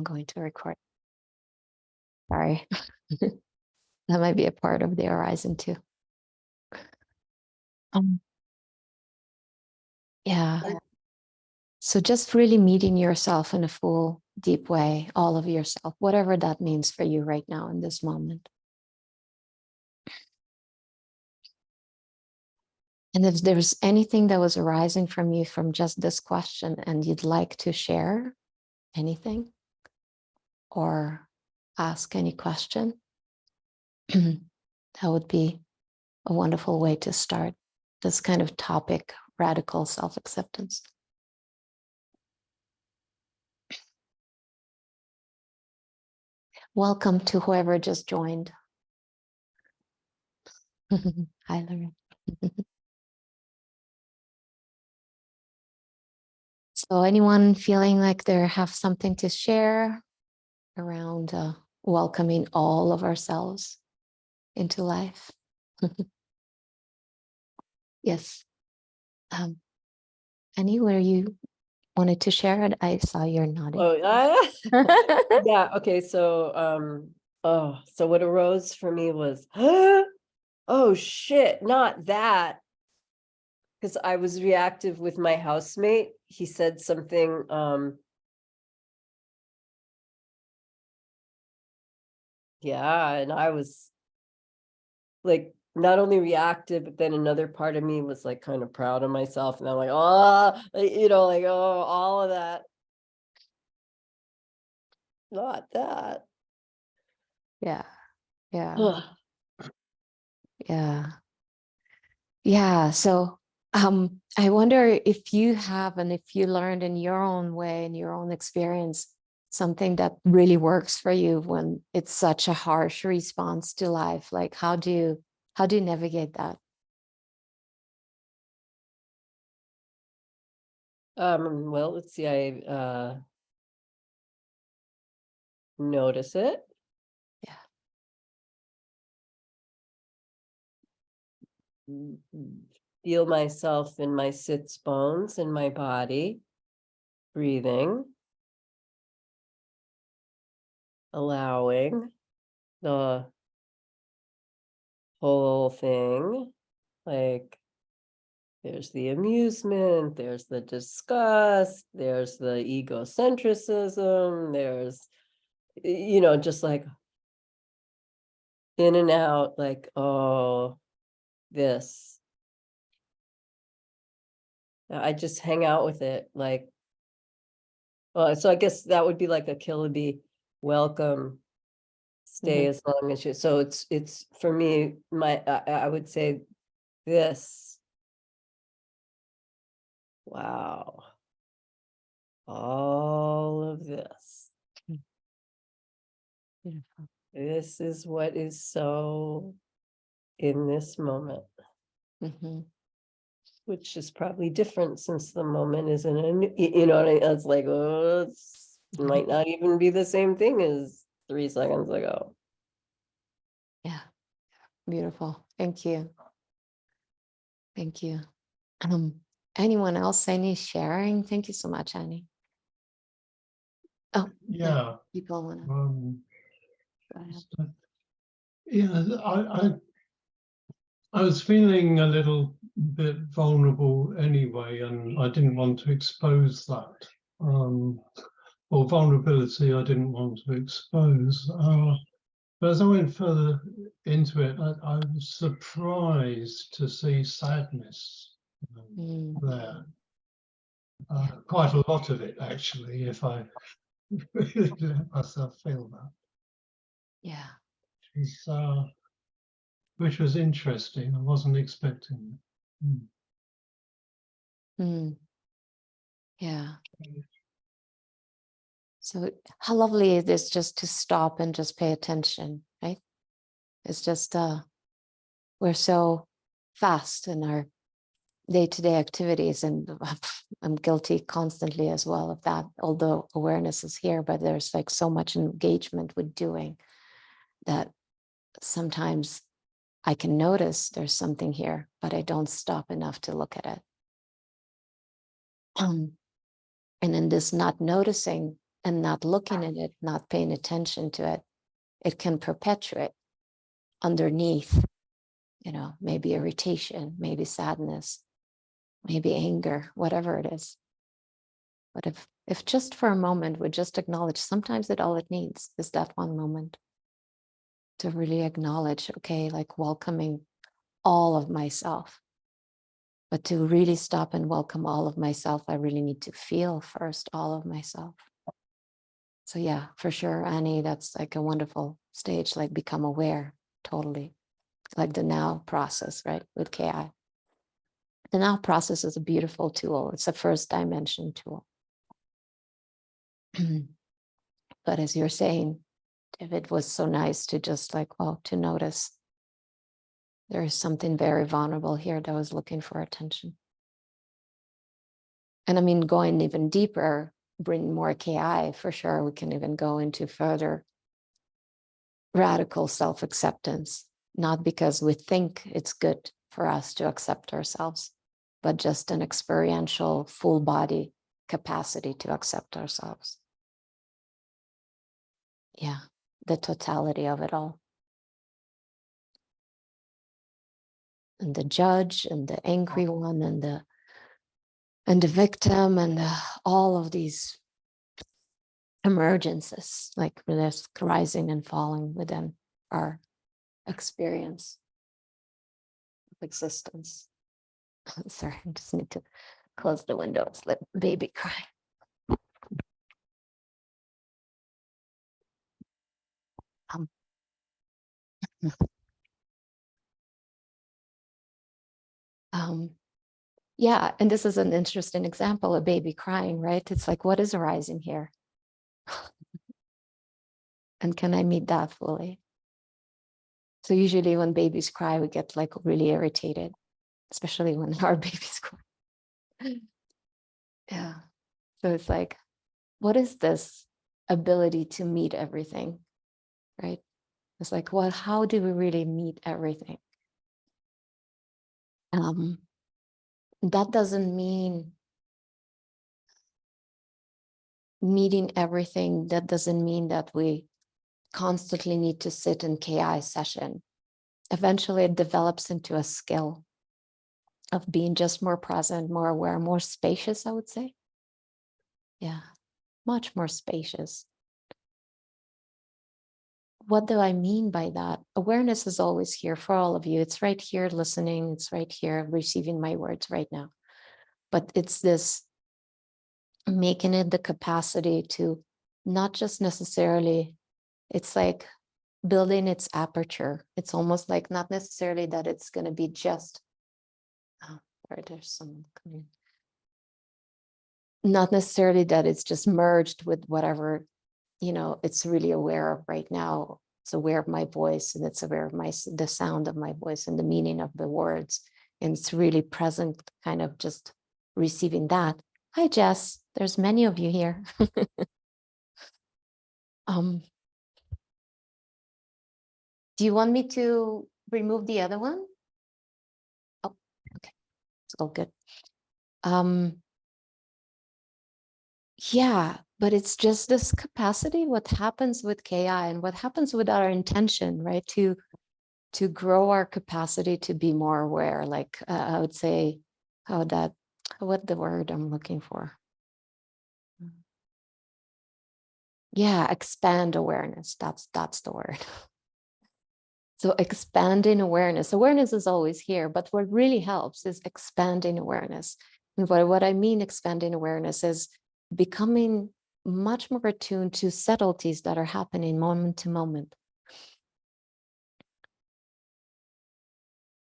I'm going to record. Sorry. That might be a part of the horizon too. Yeah. So just really meeting yourself in a full, deep way, all of yourself, whatever that means for you right now in this moment. And if there's anything that was arising from you from just this question and you'd like to share anything or ask any question, that would be a wonderful way to start this kind of topic, radical self-acceptance. Welcome to whoever just joined. Hi, Lauren. So anyone feeling like they have something to share around welcoming all of ourselves into life? Yes. Anywhere you wanted to share it? I saw you're nodding. Oh, yeah. Okay. So, so what arose for me was, oh shit, not that. Because I was reactive with my housemate. He said something, yeah, and I was like not only reactive, but then another part of me was like kind of proud of myself. And I'm like, oh, like, oh, all of that. Not that. Yeah. Yeah. Ugh. Yeah. Yeah. So I wonder if you have, and if you learned in your own way, in your own experience, something that really works for you when it's such a harsh response to life. Like how do you navigate that? Well, let's see, I notice it. Yeah. Feel myself in my sits bones in my body, breathing, allowing the whole thing. Like there's the amusement, there's the disgust, there's the egocentrism, there's, just like in and out, like, oh, this. I just hang out with it, like, so I guess that would be like a Killaby, welcome, stay as long as you. So it's for me, I would say this. Wow. All of this. Beautiful. This is what is so in this moment. Which is probably different since the moment isn't, what I mean? It's like, oh, it might not even be the same thing as 3 seconds ago. Yeah. Beautiful. Thank you. Thank you. Anyone else, any sharing? Thank you so much, Annie. Oh, yeah. People want to. Yeah, I was feeling a little bit vulnerable anyway, and I didn't want to expose that. Or vulnerability I didn't want to expose. But as I went further into it, I was surprised to see sadness there. Quite a lot of it, actually, if I really let myself feel that. Yeah. Which was interesting. I wasn't expecting it. Yeah. So how lovely it is just to stop and just pay attention, right? It's just we're so fast in our day-to-day activities, and I'm guilty constantly as well of that, although awareness is here, but there's like so much engagement with doing that sometimes I can notice there's something here, but I don't stop enough to look at it. And in this not noticing, and not looking at it, not paying attention to it, it can perpetuate underneath, maybe irritation, maybe sadness, maybe anger, whatever it is. But if just for a moment we just acknowledge, sometimes all it needs is that one moment to really acknowledge, okay, like welcoming all of myself. But to really stop and welcome all of myself, I really need to feel first all of myself. So yeah, for sure, Annie, that's like a wonderful stage, like become aware, totally. Like the now process, right, with KI. The now process is a beautiful tool. It's a first dimension tool. But as you're saying, David, was so nice to just like, well, to notice there is something very vulnerable here that was looking for attention. And I mean, going even deeper, bring more KI, for sure, we can even go into further radical self-acceptance, not because we think it's good for us to accept ourselves, but just an experiential full body capacity to accept ourselves. Yeah, the totality of it all. And the judge and the angry one and the victim and all of these emergences, like this rising and falling within our experience of existence. Sorry, I just need to close the windows, let baby cry. Yeah, and this is an interesting example of baby crying, right? It's like, what is arising here? And can I meet that fully? So usually when babies cry, we get like really irritated, especially when our babies cry. Yeah. So it's like, what is this ability to meet everything, right? It's like, well, how do we really meet everything? That doesn't mean meeting everything. That doesn't mean that we constantly need to sit in KI session. Eventually it develops into a skill of being just more present, more aware, more spacious, I would say. Yeah, much more spacious. What do I mean by that? Awareness is always here for all of you. It's right here listening. It's right here receiving my words right now. But it's this making it the capacity to not just necessarily, it's like building its aperture. It's almost like not necessarily that it's going to be just, right, there's some coming. Not necessarily that it's just merged with whatever, it's really aware of right now. It's aware of my voice and it's aware of the sound of my voice and the meaning of the words. And it's really present, kind of just receiving that. Hi, Jess. There's many of you here. Do you want me to remove the other one? Oh, okay. It's all good. Yeah, but it's just this capacity, what happens with KI and what happens with our intention, right? To grow our capacity to be more aware, like I would say, what the word I'm looking for? Yeah, expand awareness. That's the word. So expanding awareness. Awareness is always here, but what really helps is expanding awareness. And what I mean expanding awareness is becoming much more attuned to subtleties that are happening moment to moment.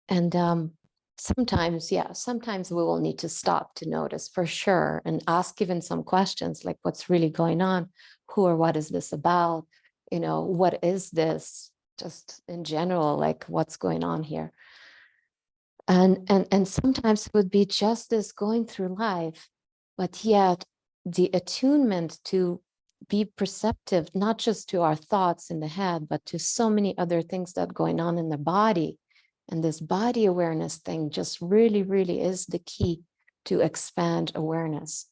And sometimes we will need to stop to notice for sure and ask even some questions like what's really going on, who or what is this about, what is this, just in general, like what's going on here. And sometimes it would be just this going through life, but yet the attunement to be perceptive, not just to our thoughts in the head, but to so many other things that are going on in the body. And this body awareness thing just really, really is the key to expand awareness,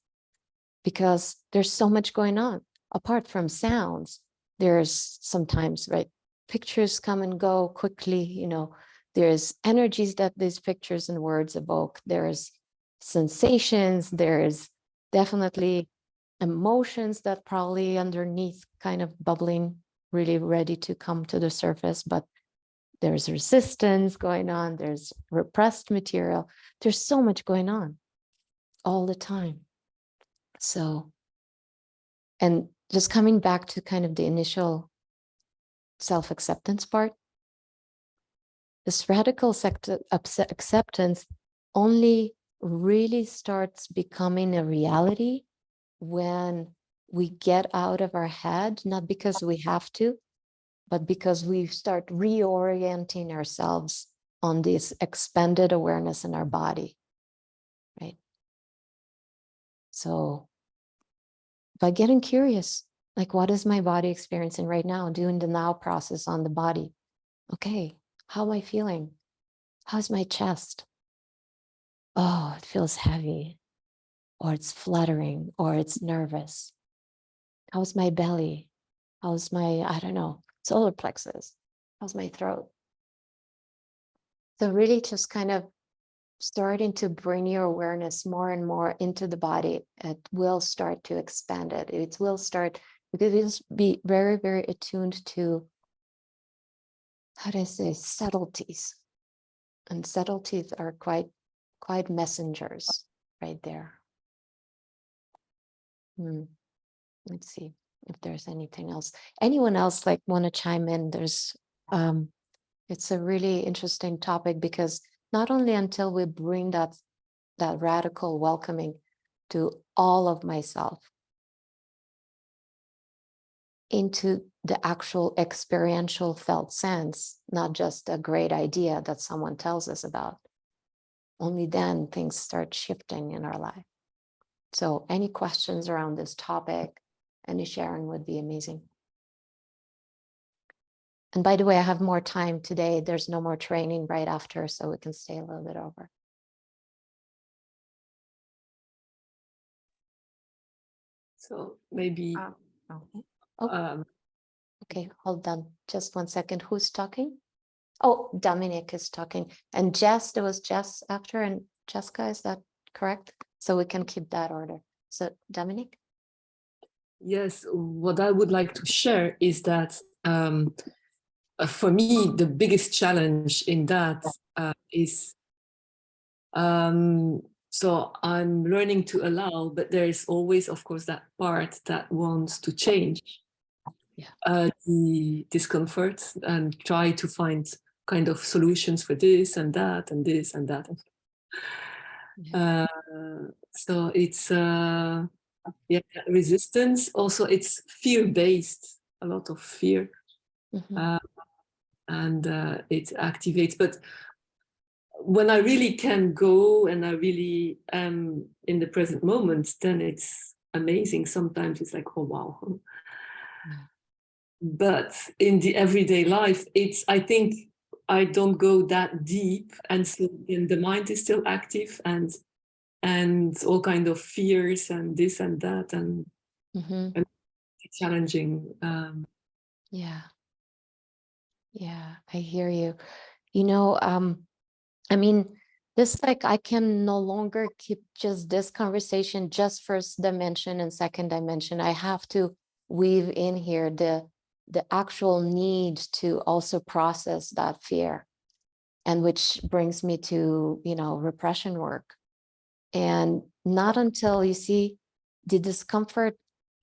because there's so much going on. apart from sounds, there's sometimes, right, pictures come and go quickly, you know, there's energies that these pictures and words evoke, there's sensations, there's definitely emotions that probably underneath kind of bubbling, really ready to come to the surface, but there's resistance going on, there's repressed material, there's so much going on all the time. So, and just coming back to kind of the initial self-acceptance part, this radical acceptance only really starts becoming a reality when we get out of our head, not because we have to, but because we start reorienting ourselves on this expanded awareness in our body, right? So by getting curious, like, what is my body experiencing right now? Doing the now process on the body. Okay, how am I feeling? How's my chest? Oh, it feels heavy, or it's fluttering, or it's nervous. How's my belly? How's my, I don't know, solar plexus? How's my throat? So really just kind of starting to bring your awareness more and more into the body, it will start to expand it. It will start, because it will be very, very attuned to, how do I say, subtleties. And subtleties are quite messengers right there. Let's see if there's anything else. Anyone else like want to chime in? There's, it's a really interesting topic, because not only until we bring that radical welcoming to all of myself into the actual experiential felt sense, not just a great idea that someone tells us about, only then things start shifting in our life. So any questions around this topic, any sharing would be amazing. And by the way, I have more time today. There's no more training right after, so we can stay a little bit over. So maybe, Okay, hold on just 1 second. Who's talking? Oh, Dominic is talking. And Jess, there was Jess after, and Jessica, is that correct? So we can keep that order. So Dominic? yes, what I would like to share is that for me, the biggest challenge in that is, so I'm learning to allow, but there is always, of course, that part that wants to change the discomfort and try to find kind of solutions for this and that and this and that. So it's resistance. Also, it's fear-based, a lot of fear, and it activates. But when I really can go and I really am in the present moment, then it's amazing. Sometimes it's like, oh wow. But in the everyday life, I think I don't go that deep, and so then the mind is still active, and all kind of fears and this and that, and challenging. Yeah, I hear you. You know, I mean, this, like, I can no longer keep just this conversation just first dimension and second dimension. I have to weave in here the actual need to also process that fear, and which brings me to, you know, repression work. And not until you see the discomfort,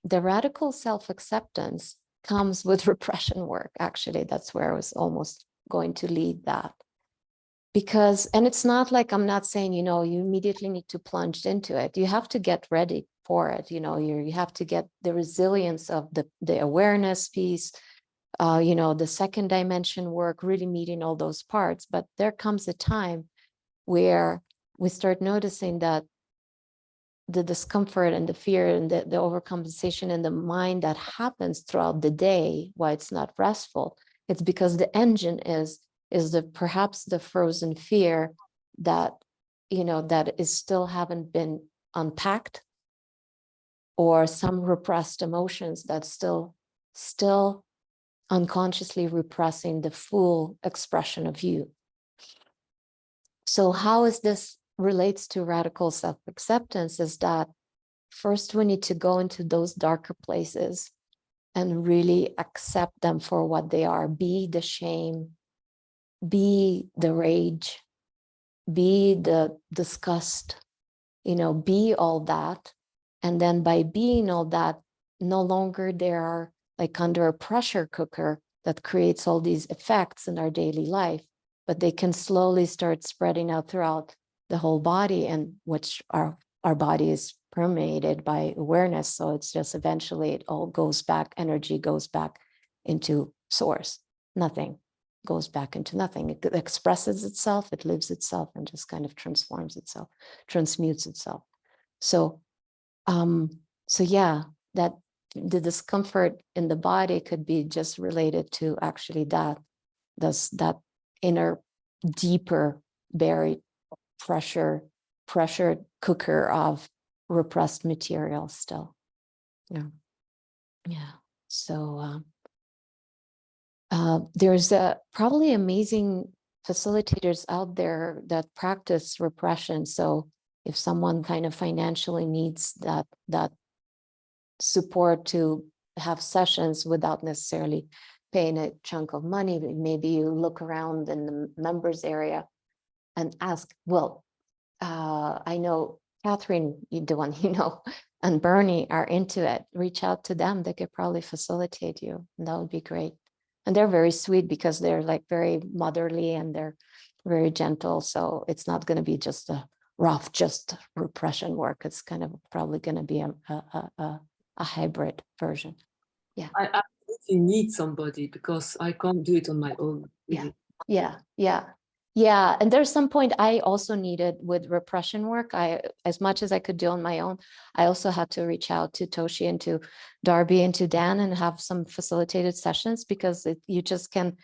the radical self-acceptance comes with repression work. Actually, that's where I was almost going to lead that. Because, and it's not like, I'm not saying, you know, you immediately need to plunge into it. You have to get ready for it. You know, you have to get the resilience of the awareness piece, you know, the second dimension work, really meeting all those parts. But there comes a time where we start noticing that the discomfort and the fear and the overcompensation in the mind that happens throughout the day, why it's not restful, it's because the engine is perhaps the frozen fear that, you know, that is still haven't been unpacked or some repressed emotions that still unconsciously repressing the full expression of you. So how is this relates to radical self-acceptance is that first we need to go into those darker places and really accept them for what they are. Be the shame, be the rage, be the disgust, be all that. And then by being all that, no longer they are like under a pressure cooker that creates all these effects in our daily life, but they can slowly start spreading out throughout the whole body, and which our body is permeated by awareness. So it's just eventually it all goes back, energy goes back into source. Nothing goes back into nothing. It expresses itself, it lives itself, and just kind of transforms itself, transmutes itself. So, yeah, that the discomfort in the body could be just related to actually that inner, deeper, buried pressure cooker of repressed material still. Yeah. So there's probably amazing facilitators out there that practice repression. So if someone kind of financially needs that support to have sessions without necessarily paying a chunk of money, maybe you look around in the members area and ask, well, I know Catherine, the one and Bernie are into it. Reach out to them. They could probably facilitate you. And that would be great. And they're very sweet because they're like very motherly and they're very gentle. So it's not going to be just a rough, just repression work. It's kind of probably going to be a hybrid version. Yeah. I absolutely need somebody because I can't do it on my own. Really. Yeah. And there's some point I also needed with repression work. As much as I could do on my own, I also had to reach out to Toshi and to Darby and to Dan and have some facilitated sessions, because you just can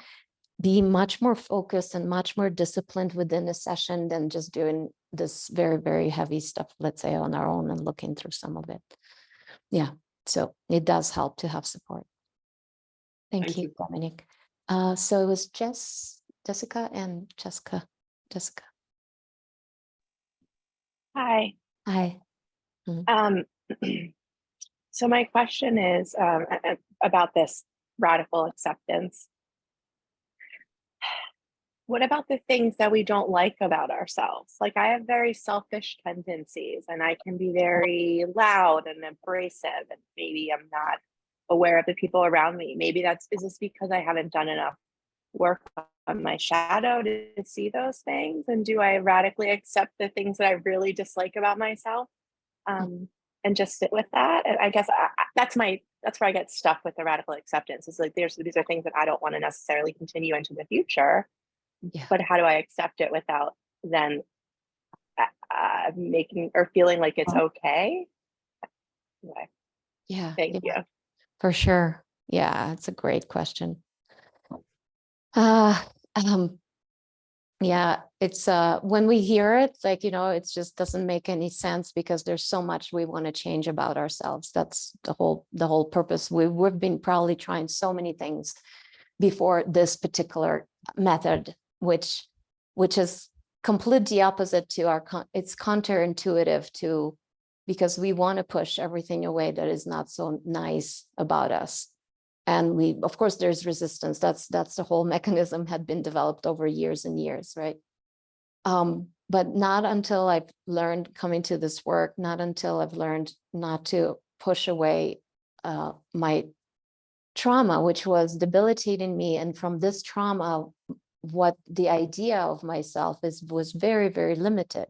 be much more focused and much more disciplined within a session than just doing this very, very heavy stuff, let's say, on our own and looking through some of it. Yeah. So it does help to have support. Thank you, Dominic. So it was Jessica and Jessica. Hi. Hi. So my question is about this radical acceptance. What about the things that we don't like about ourselves? Like, I have very selfish tendencies and I can be very loud and abrasive, and maybe I'm not aware of the people around me. Maybe is this because I haven't done enough work on my shadow to see those things? And do I radically accept the things that I really dislike about myself and just sit with that? And I guess that's where I get stuck with the radical acceptance. It's like these are things that I don't want to necessarily continue into the future. Yeah. But how do I accept it without then making or feeling like it's okay? Anyway, Yeah. thank you. For sure. Yeah, it's a great question. Yeah, it's when we hear it, like, it just doesn't make any sense because there's so much we want to change about ourselves. That's the whole purpose. We've been probably trying so many things before this particular method, which is completely opposite to it's counterintuitive to, because we want to push everything away that is not so nice about us. And of course, there's resistance. That's the whole mechanism had been developed over years and years, right? But not until I've learned coming to this work, not until I've learned not to push away my trauma, which was debilitating me. And from this trauma, what the idea of myself was very, very limited.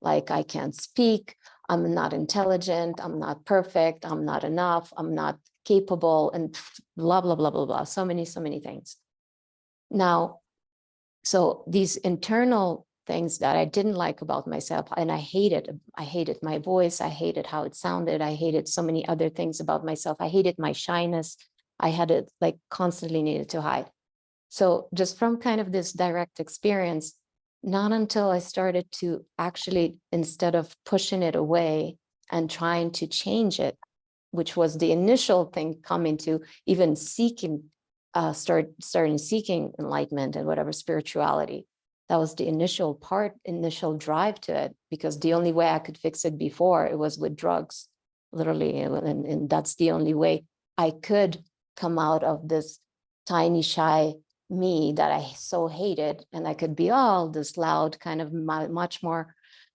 Like, I can't speak, I'm not intelligent, I'm not perfect, I'm not enough, I'm not capable, and blah, blah, blah, blah, blah. So many things. Now, so these internal things that I didn't like about myself, and I hated my voice, I hated how it sounded, I hated so many other things about myself. I hated my shyness. I had it like constantly needed to hide. So just from kind of this direct experience, not until I started to actually, instead of pushing it away and trying to change it, which was the initial thing coming to even seeking, starting seeking enlightenment and whatever spirituality. That was the initial drive to it, because the only way I could fix it before, it was with drugs, literally. And that's the only way I could come out of this tiny, shy me that I so hated. And I could be all this loud, kind of much more,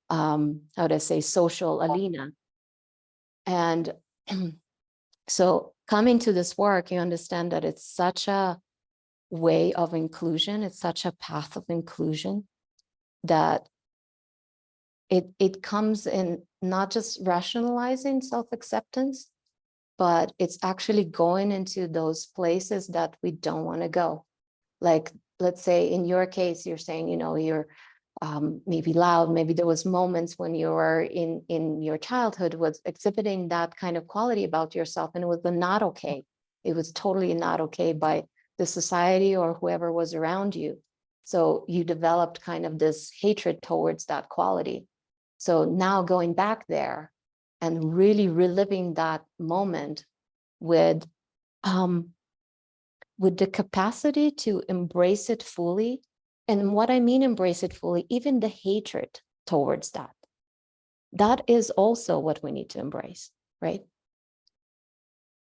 how would I say, social Alina. And so coming to this work, you understand that it's such a way of inclusion. It's such a path of inclusion that it comes in not just rationalizing self-acceptance, but it's actually going into those places that we don't want to go. Like, let's say in your case, you're saying, you know, you're maybe loud, maybe there was moments when you were in your childhood was exhibiting that kind of quality about yourself, and it was not okay. It was totally not okay by the society or whoever was around you. So you developed kind of this hatred towards that quality. So now going back there and really reliving that moment with the capacity to embrace it fully. And what I mean embrace it fully, even the hatred towards that. That is also what we need to embrace, right?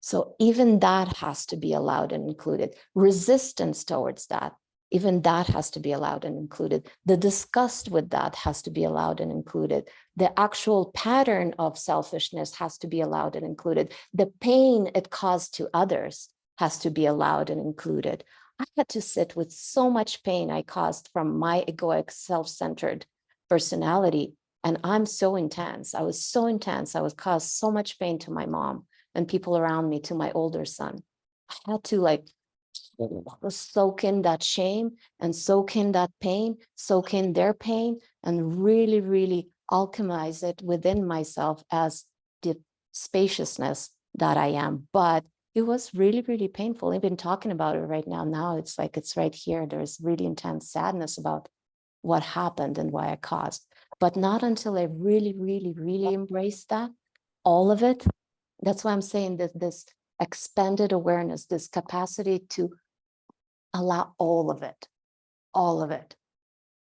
So even that has to be allowed and included. Resistance towards that, even that has to be allowed and included. The disgust with that has to be allowed and included. The actual pattern of selfishness has to be allowed and included. The pain it caused to others has to be allowed and included. I had to sit with so much pain I caused from my egoic, self-centered personality. And I'm so intense. I was so intense. I was caused so much pain to my mom and people around me, to my older son. I had to like soak in that shame and soak in that pain, soak in their pain, and really, really alchemize it within myself as the spaciousness that I am. But it was really, really painful. I've been talking about it right now. Now it's like it's right here. There's really intense sadness about what happened and why I caused. But not until I really, really, really embraced that, all of it. That's why I'm saying that this expanded awareness, this capacity to allow all of it,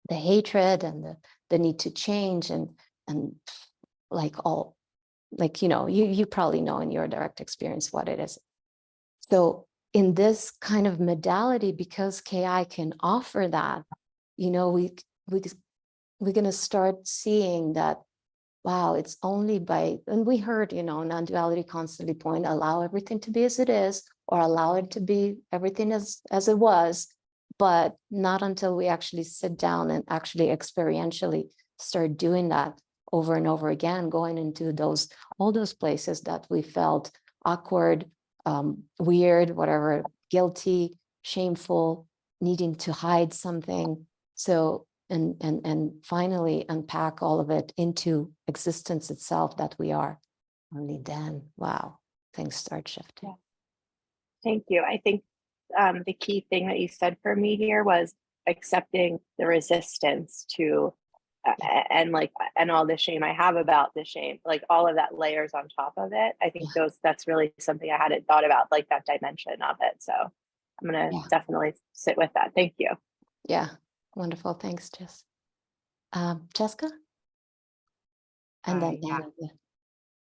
the hatred and the need to change and like all, like, you know, you probably know in your direct experience what it is. So in this kind of modality, because KI can offer that, you know, we're going to start seeing that, wow, it's only by, and we heard, you know, non-duality constantly point, allow everything to be as it is, or allow it to be everything as it was, but not until we actually sit down and actually experientially start doing that over and over again, going into those, all those places that we felt awkward, weird, whatever, guilty, shameful, needing to hide something. So, and finally unpack all of it into existence itself that we are. Only then, wow, things start shifting. Yeah. Thank you. I think the key thing that you said for me here was accepting the resistance to and like, and all the shame I have about the shame, like all of that layers on top of it. I think that's really something I hadn't thought about, like that dimension of it. So I'm going to definitely sit with that. Thank you. Yeah. Wonderful. Thanks, Jess. Jessica? And then Yeah, Dana, yeah.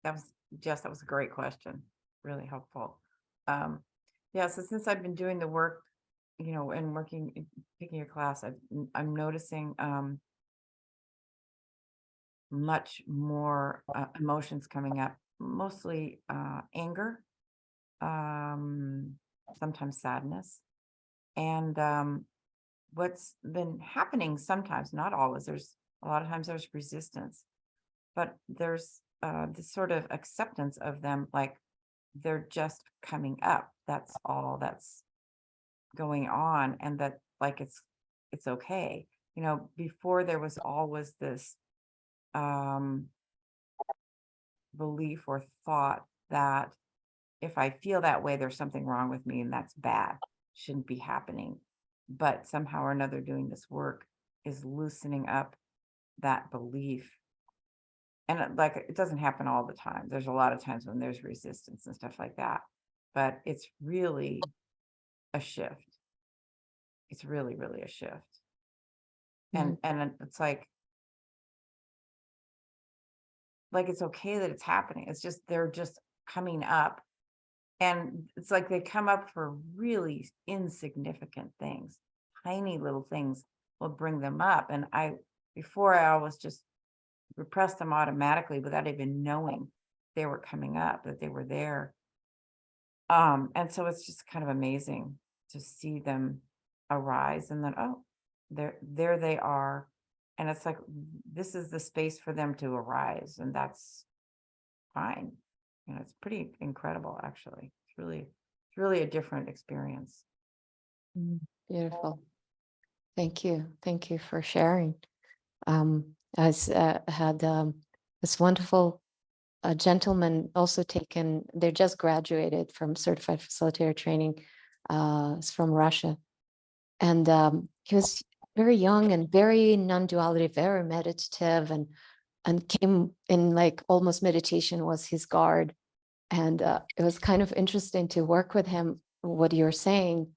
that was a great question. Really helpful. Yeah, so since I've been doing the work, you know, and working, taking your class, I'm noticing much more emotions coming up, mostly anger, sometimes sadness. And what's been happening sometimes, not always, there's a lot of times there's resistance, but there's this sort of acceptance of them, like they're just coming up. That's all that's going on, and that like it's okay. You know, before there was always this belief or thought that if I feel that way, there's something wrong with me and that's bad, shouldn't be happening. But somehow or another, doing this work is loosening up that belief And like, it doesn't happen all the time. There's a lot of times when there's resistance and stuff like that, but it's really a shift. It's really, really a shift. And it's like it's okay that it's happening. It's just, they're just coming up. And it's like they come up for really insignificant things. Tiny little things will bring them up. And before I always just repressed them automatically without even knowing they were coming up, that they were there. And so it's just kind of amazing to see them arise, and then, oh, there they are. And it's like, this is the space for them to arise, and that's fine. You know, it's pretty incredible, actually. It's really a different experience. Beautiful. Thank you. Thank you for sharing. I had this wonderful gentleman also taken, they just graduated from certified facilitator training. It's from Russia. And he was very young and very non-duality, very meditative, and came in like almost meditation was his guard. And it was kind of interesting to work with him, what you're saying,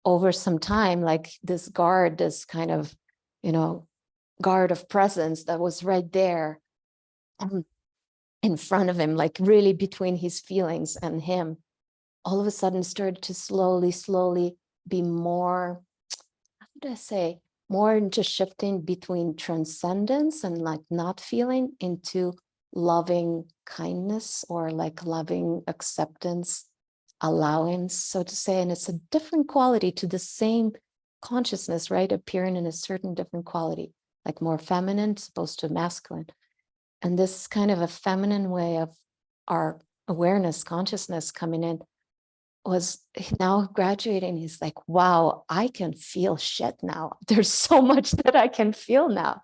over some time, like this guard, this kind of, guard of presence that was right there in front of him, like really between his feelings and him, all of a sudden started to slowly be more, how would I say, more just shifting between transcendence and like not feeling into loving kindness, or like loving acceptance, allowance, so to say. And it's a different quality to the same consciousness, right? Appearing in a certain different quality, like more feminine, supposed to masculine. And this kind of a feminine way of our awareness, consciousness coming in was now graduating. He's like, wow, I can feel shit now. There's so much that I can feel now.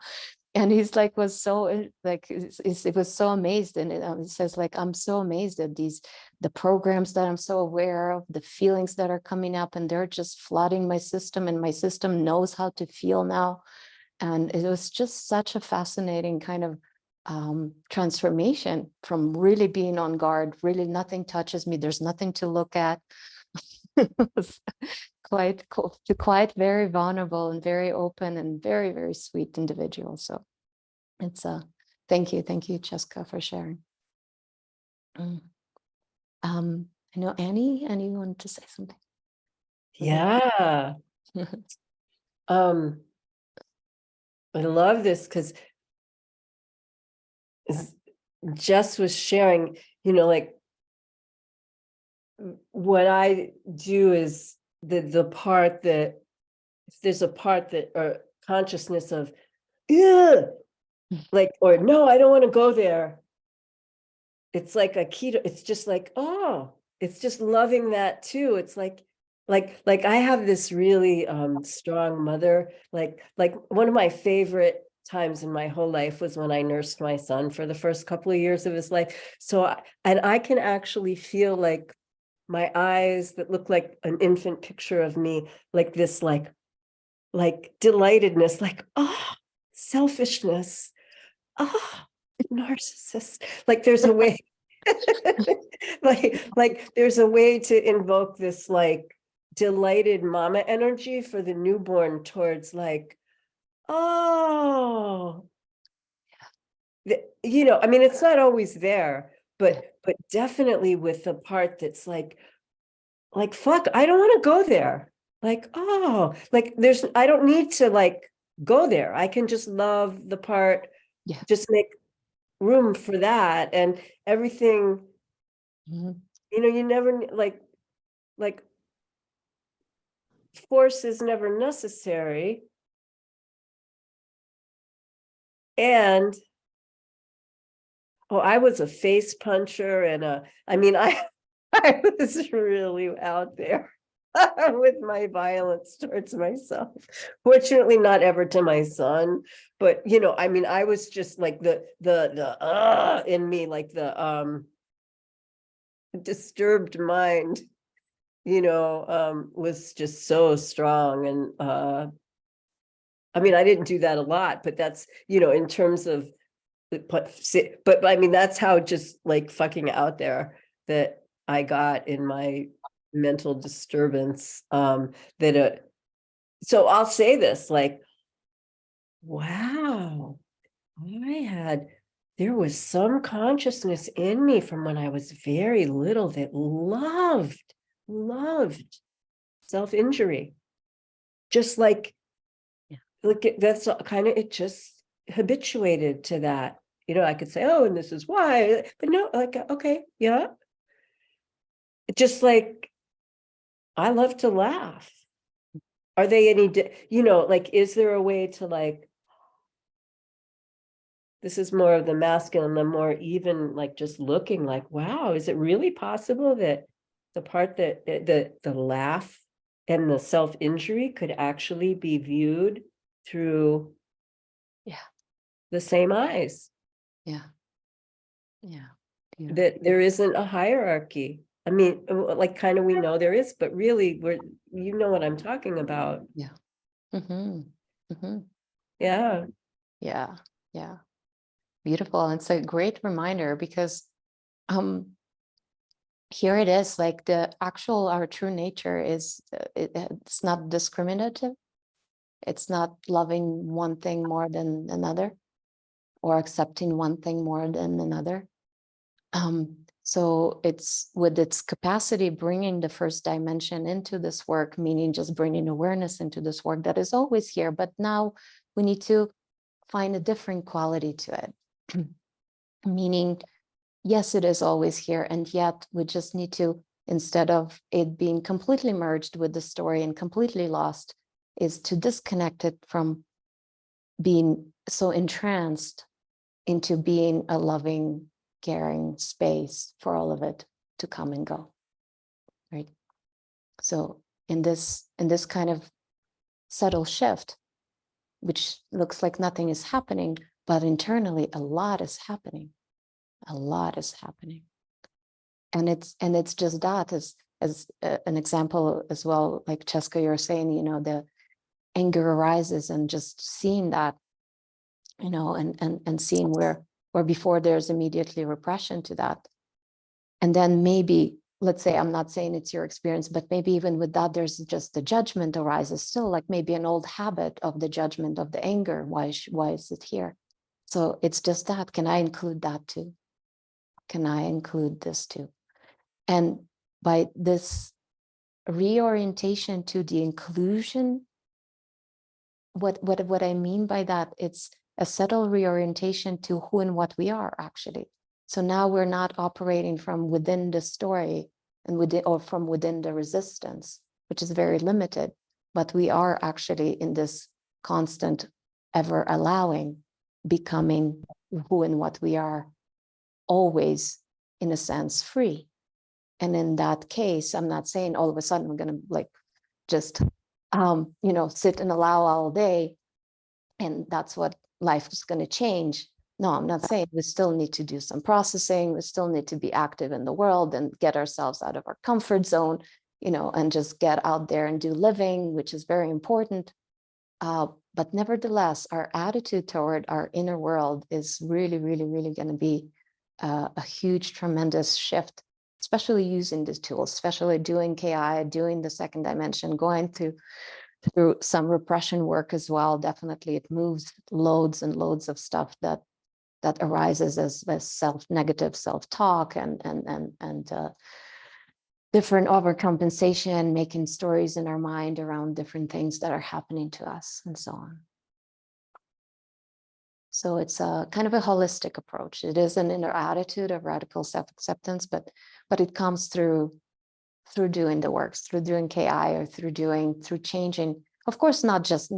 And he's like, was so like, it was so amazed. And he says like, I'm so amazed at the programs that I'm so aware of, the feelings that are coming up, and they're just flooding my system, and my system knows how to feel now. And it was just such a fascinating kind of transformation from really being on guard, really nothing touches me, there's nothing to look at. It was quite cool, quite very vulnerable and very open and very, very sweet individual. So it's thank you, Cheska, for sharing. I know Annie wanted to say something. Yeah. I love this because Jess was sharing, like what I do is the part that, if there's a part that, or consciousness of, like, or no, I don't want to go there. It's like a keto, it's just like, oh, it's just loving that too. It's like I have this really strong mother, like one of my favorite times in my whole life was when I nursed my son for the first couple of years of his life. So, and I can actually feel like my eyes that look like an infant picture of me, like this, like delightedness, like, oh, selfishness, oh, narcissist. Like there's a way, like there's a way to invoke this like delighted mama energy for the newborn towards like, oh, I mean, it's not always there, but definitely with the part that's like, fuck, I don't want to go there. Like, oh, like I don't need to like go there. I can just love the part, just make room for that, and everything, you never like force is never necessary. And I was a face puncher, and I mean, I was really out there with my violence towards myself. Fortunately, not ever to my son, but I mean, I was just like the in me, like the disturbed mind, was just so strong. And I mean, I didn't do that a lot, but that's, in terms of but I mean, that's how just like fucking out there that I got in my mental disturbance, so I'll say this, like, wow, there was some consciousness in me from when I was very little that loved self-injury. Just like, that's kind of, it just habituated to that. I could say, oh, and this is why, but no, like, okay, yeah. Just like, I love to laugh. Are they any, like, is there a way to like, this is more of the masculine, the more even, like, just looking like, wow, is it really possible that the part that the laugh and the self-injury could actually be viewed through the same eyes? Yeah. Beautiful. That there isn't a hierarchy. I mean, like, kind of, we know there is, but really you know what I'm talking about. Mm-hmm. Mm-hmm. Yeah. Yeah. Beautiful. And it's a great reminder because here it is, like our true nature is, it's not discriminative. It's not loving one thing more than another or accepting one thing more than another. So it's with its capacity, bringing the first dimension into this work, meaning just bringing awareness into this work that is always here, but now we need to find a different quality to it. Meaning, yes, it is always here, and yet we just need to, instead of it being completely merged with the story and completely lost, is to disconnect it from being so entranced into being a loving, caring space for all of it to come and go, right? So in this kind of subtle shift, which looks like nothing is happening, but internally a lot is happening. And it's just that, as an example as well, like Cheska, you're saying, the anger arises, and just seeing that, and seeing where before there's immediately repression to that. And then maybe, let's say, I'm not saying it's your experience, but maybe even with that, there's just the judgment arises still, like maybe an old habit of the judgment of the anger. Why is it here? So it's just that, can I include that too? Can I include this too? And by this reorientation to the inclusion, what I mean by that, it's a subtle reorientation to who and what we are actually. So now we're not operating from within the story or from within the resistance, which is very limited, but we are actually in this constant, ever allowing, becoming who and what we are, always, in a sense, free. And in that case, I'm not saying all of a sudden we're going to like just sit and allow all day and that's what life is going to change. No, I'm not saying. We still need to do some processing. We still need to be active in the world and get ourselves out of our comfort zone, and just get out there and do living, which is very important. But nevertheless, our attitude toward our inner world is really, really, really going to be a huge, tremendous shift, especially using these tools, especially doing KI, doing the second dimension, going through some repression work as well. Definitely, it moves loads and loads of stuff that arises as negative self-talk and different overcompensation, making stories in our mind around different things that are happening to us and so on. So it's a kind of a holistic approach. It is an inner attitude of radical self-acceptance, but it comes through doing the works, through doing KI, or through changing. Of course, not just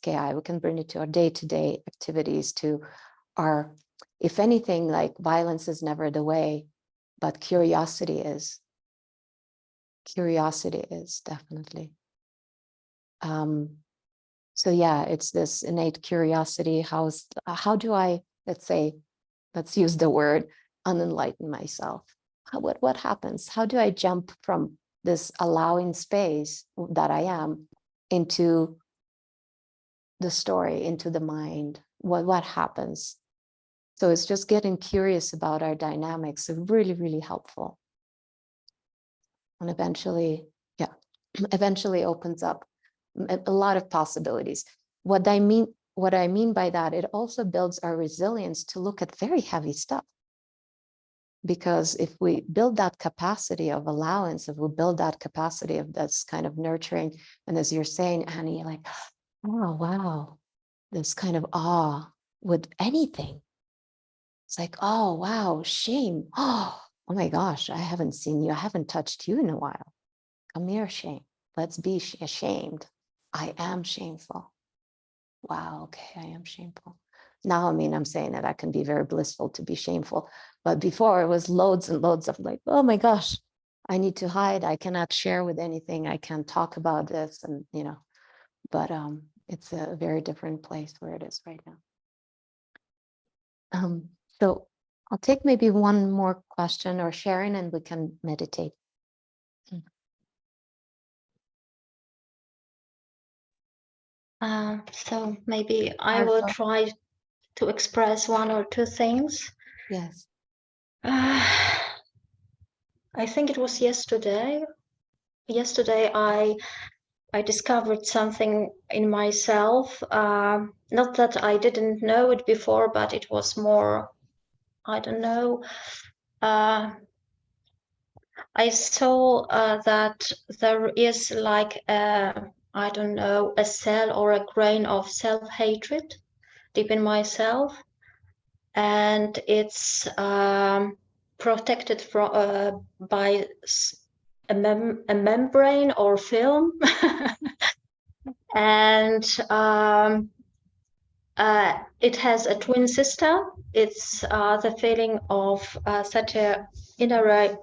KI. We can bring it to our day-to-day activities, to our, if anything, like violence is never the way, but curiosity is. Curiosity is definitely. So yeah, it's this innate curiosity. How do I, let's use the word, unenlighten myself? What happens? How do I jump from this allowing space that I am into the story, into the mind? What happens? So it's just getting curious about our dynamics is really, really helpful. And eventually, yeah, eventually opens up a lot of possibilities. What I mean by that, it also builds our resilience to look at very heavy stuff. Because if we build that capacity of allowance, if we build that capacity of this kind of nurturing, and as you're saying, Annie, like, oh, wow, this kind of awe with anything. It's like, oh, wow, shame. Oh my gosh, I haven't seen you. I haven't touched you in a while. Come here, shame. Let's be ashamed. I am shameful. Wow, okay, I am shameful. Now, I mean, I'm saying that I can be very blissful to be shameful. But before it was loads and loads of like, oh my gosh, I need to hide. I cannot share with anything. I can't talk about this. And, you know, but it's a very different place where it is right now. So I'll take maybe one more question or sharing and we can meditate. So maybe I will try to express one or two things. Yes. I think it was yesterday. Yesterday, I discovered something in myself. Not that I didn't know it before, but it was more, I don't know. I saw that there is like I don't know, a cell or a grain of self-hatred deep in myself, and it's protected from by a membrane or film, and it has a twin sister. It's the feeling of such a inner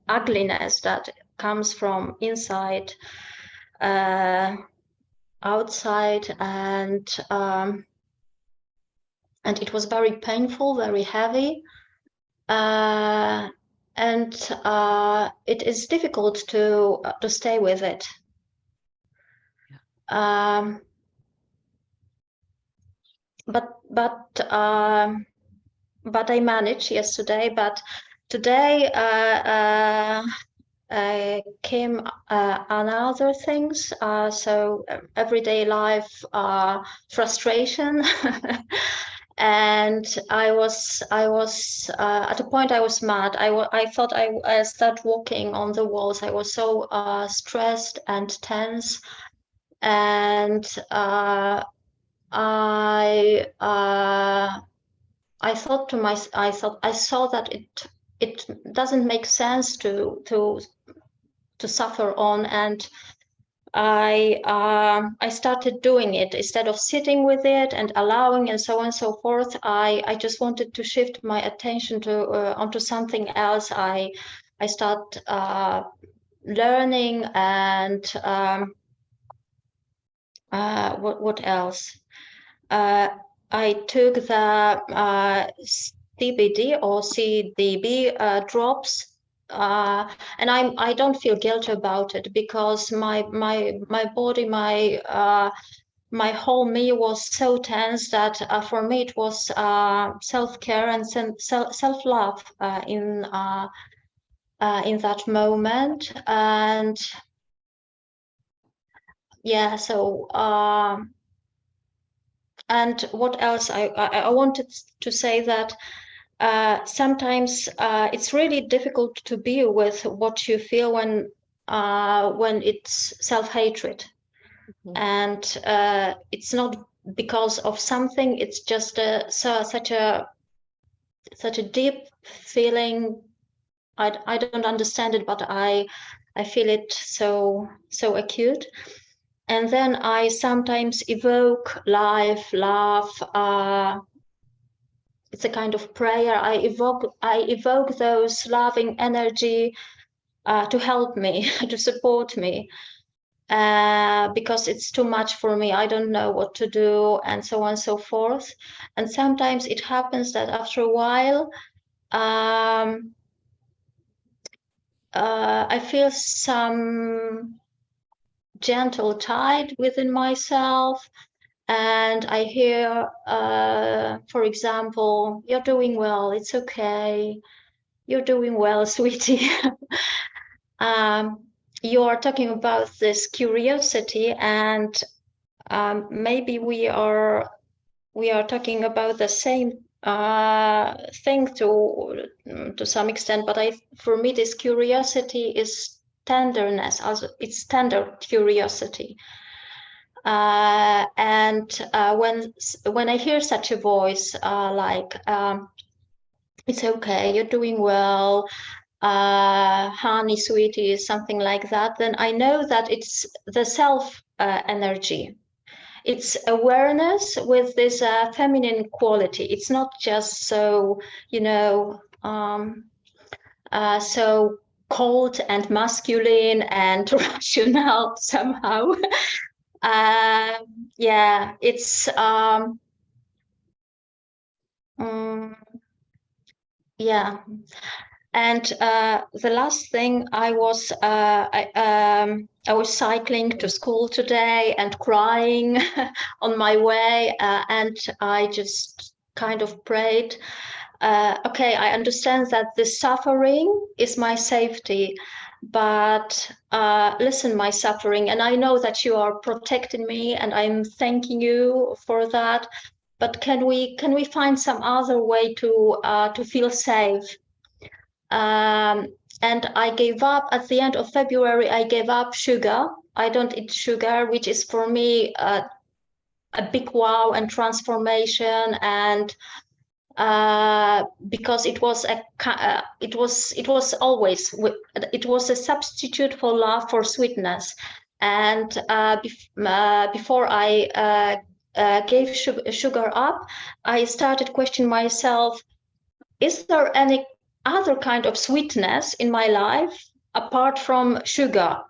ugliness that comes from inside outside, and it was very painful, very heavy, and it is difficult to stay with it. But I managed yesterday. But today came another things. So everyday life frustration, and I was at a point I was mad. I thought I started walking on the walls. I was so stressed and tense, and I thought to myself, I saw that it doesn't make sense to suffer on, and I started doing it instead of sitting with it and allowing and so on and so forth. I just wanted to shift my attention to onto something else. I start learning, and what else? I took the CBD or CBD drops, and I don't feel guilty about it, because my body, my whole me was so tense that for me it was self-care and self-love in that moment. And yeah, so and what else? I wanted to say that sometimes it's really difficult to be with what you feel when it's self-hatred. Mhm. And it's not because of something, it's just such a deep feeling. I don't understand it, but I feel it so acute. And then I sometimes evoke life, love. It's a kind of prayer. I evoke those loving energy to help me, to support me, because it's too much for me. I don't know what to do, and so on and so forth. And sometimes it happens that after a while, I feel some gentle tide within myself, and I hear, for example, "You're doing well, it's okay, you're doing well, sweetie." You're talking about this curiosity, and maybe we are talking about the same thing to some extent, but for me this curiosity is tenderness, also it's tender curiosity. And when I hear such a voice, like, "It's okay, you're doing well, honey, sweetie," something like that, then I know that it's the self energy. It's awareness with this feminine quality. It's not just so, so cold and masculine and rational somehow. Yeah, it's yeah. And the last thing, I was cycling to school today and crying on my way, and I just kind of prayed, okay, I understand that the suffering is my safety, but listen, my suffering, and I know that you are protecting me, and I'm thanking you for that. But can we find some other way to feel safe? And I gave up at the end of February. I gave up sugar. I don't eat sugar, which is for me a big wow and transformation. And because it was a substitute for love, for sweetness. And before I gave sugar up, I started questioning myself: is there any other kind of sweetness in my life apart from sugar?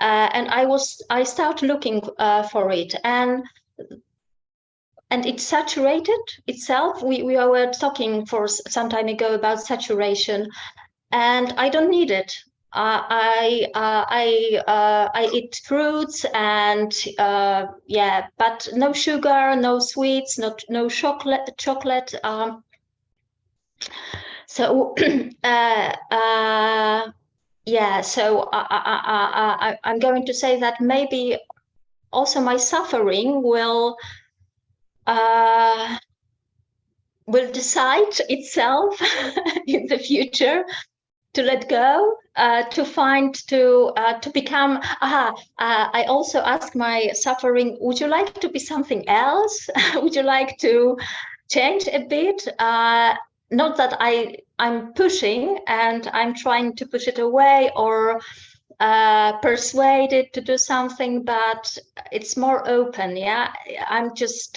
And I started looking for it, and it saturated itself. We were talking for some time ago about saturation, and I don't need it. I eat fruits and yeah, but no sugar, no sweets, no chocolate. So yeah, so I'm going to say that maybe also my suffering will decide itself in the future to let go, to become. I also ask my suffering, would you like to be something else? Would you like to change a bit? Not that I'm pushing and I'm trying to push it away or persuade it to do something, but it's more open. Yeah, I'm just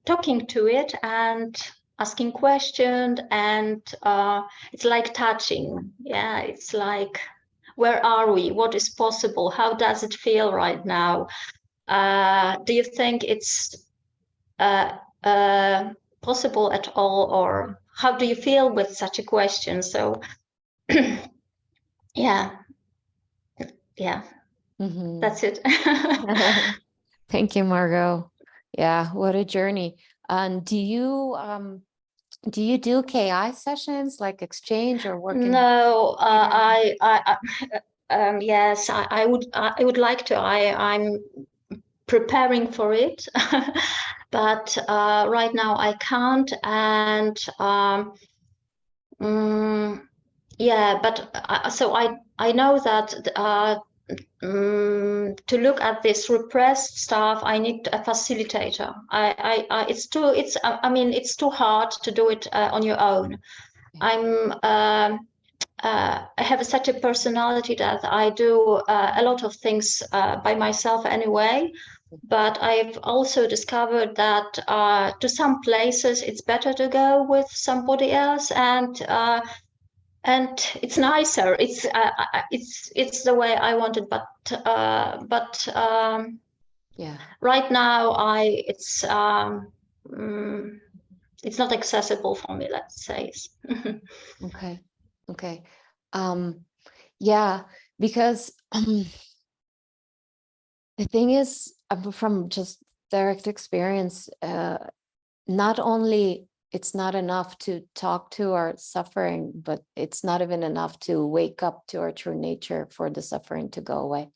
talking to it and asking questions, and it's like touching. Yeah, it's like, where are we? What is possible? How does it feel right now? Do you think it's possible at all, or how do you feel with such a question? So yeah, Mhm. that's it. Thank you, Margot. Yeah, what a journey. And do you do KI sessions, like exchange or work in? No, yes, I would like to. I'm preparing for it, but right now I can't. And yeah, but so I know that to look at this repressed stuff, I need a facilitator. I mean, it's too hard to do it on your own. I have such a personality that I do a lot of things by myself anyway. But I've also discovered that to some places it's better to go with somebody else, and it's nicer. It's the way I want it. But Yeah. right now it's not accessible for me, let's say. Okay. Okay. Yeah, because The thing is, from just direct experience, not only it's not enough to talk to our suffering, but it's not even enough to wake up to our true nature for the suffering to go away.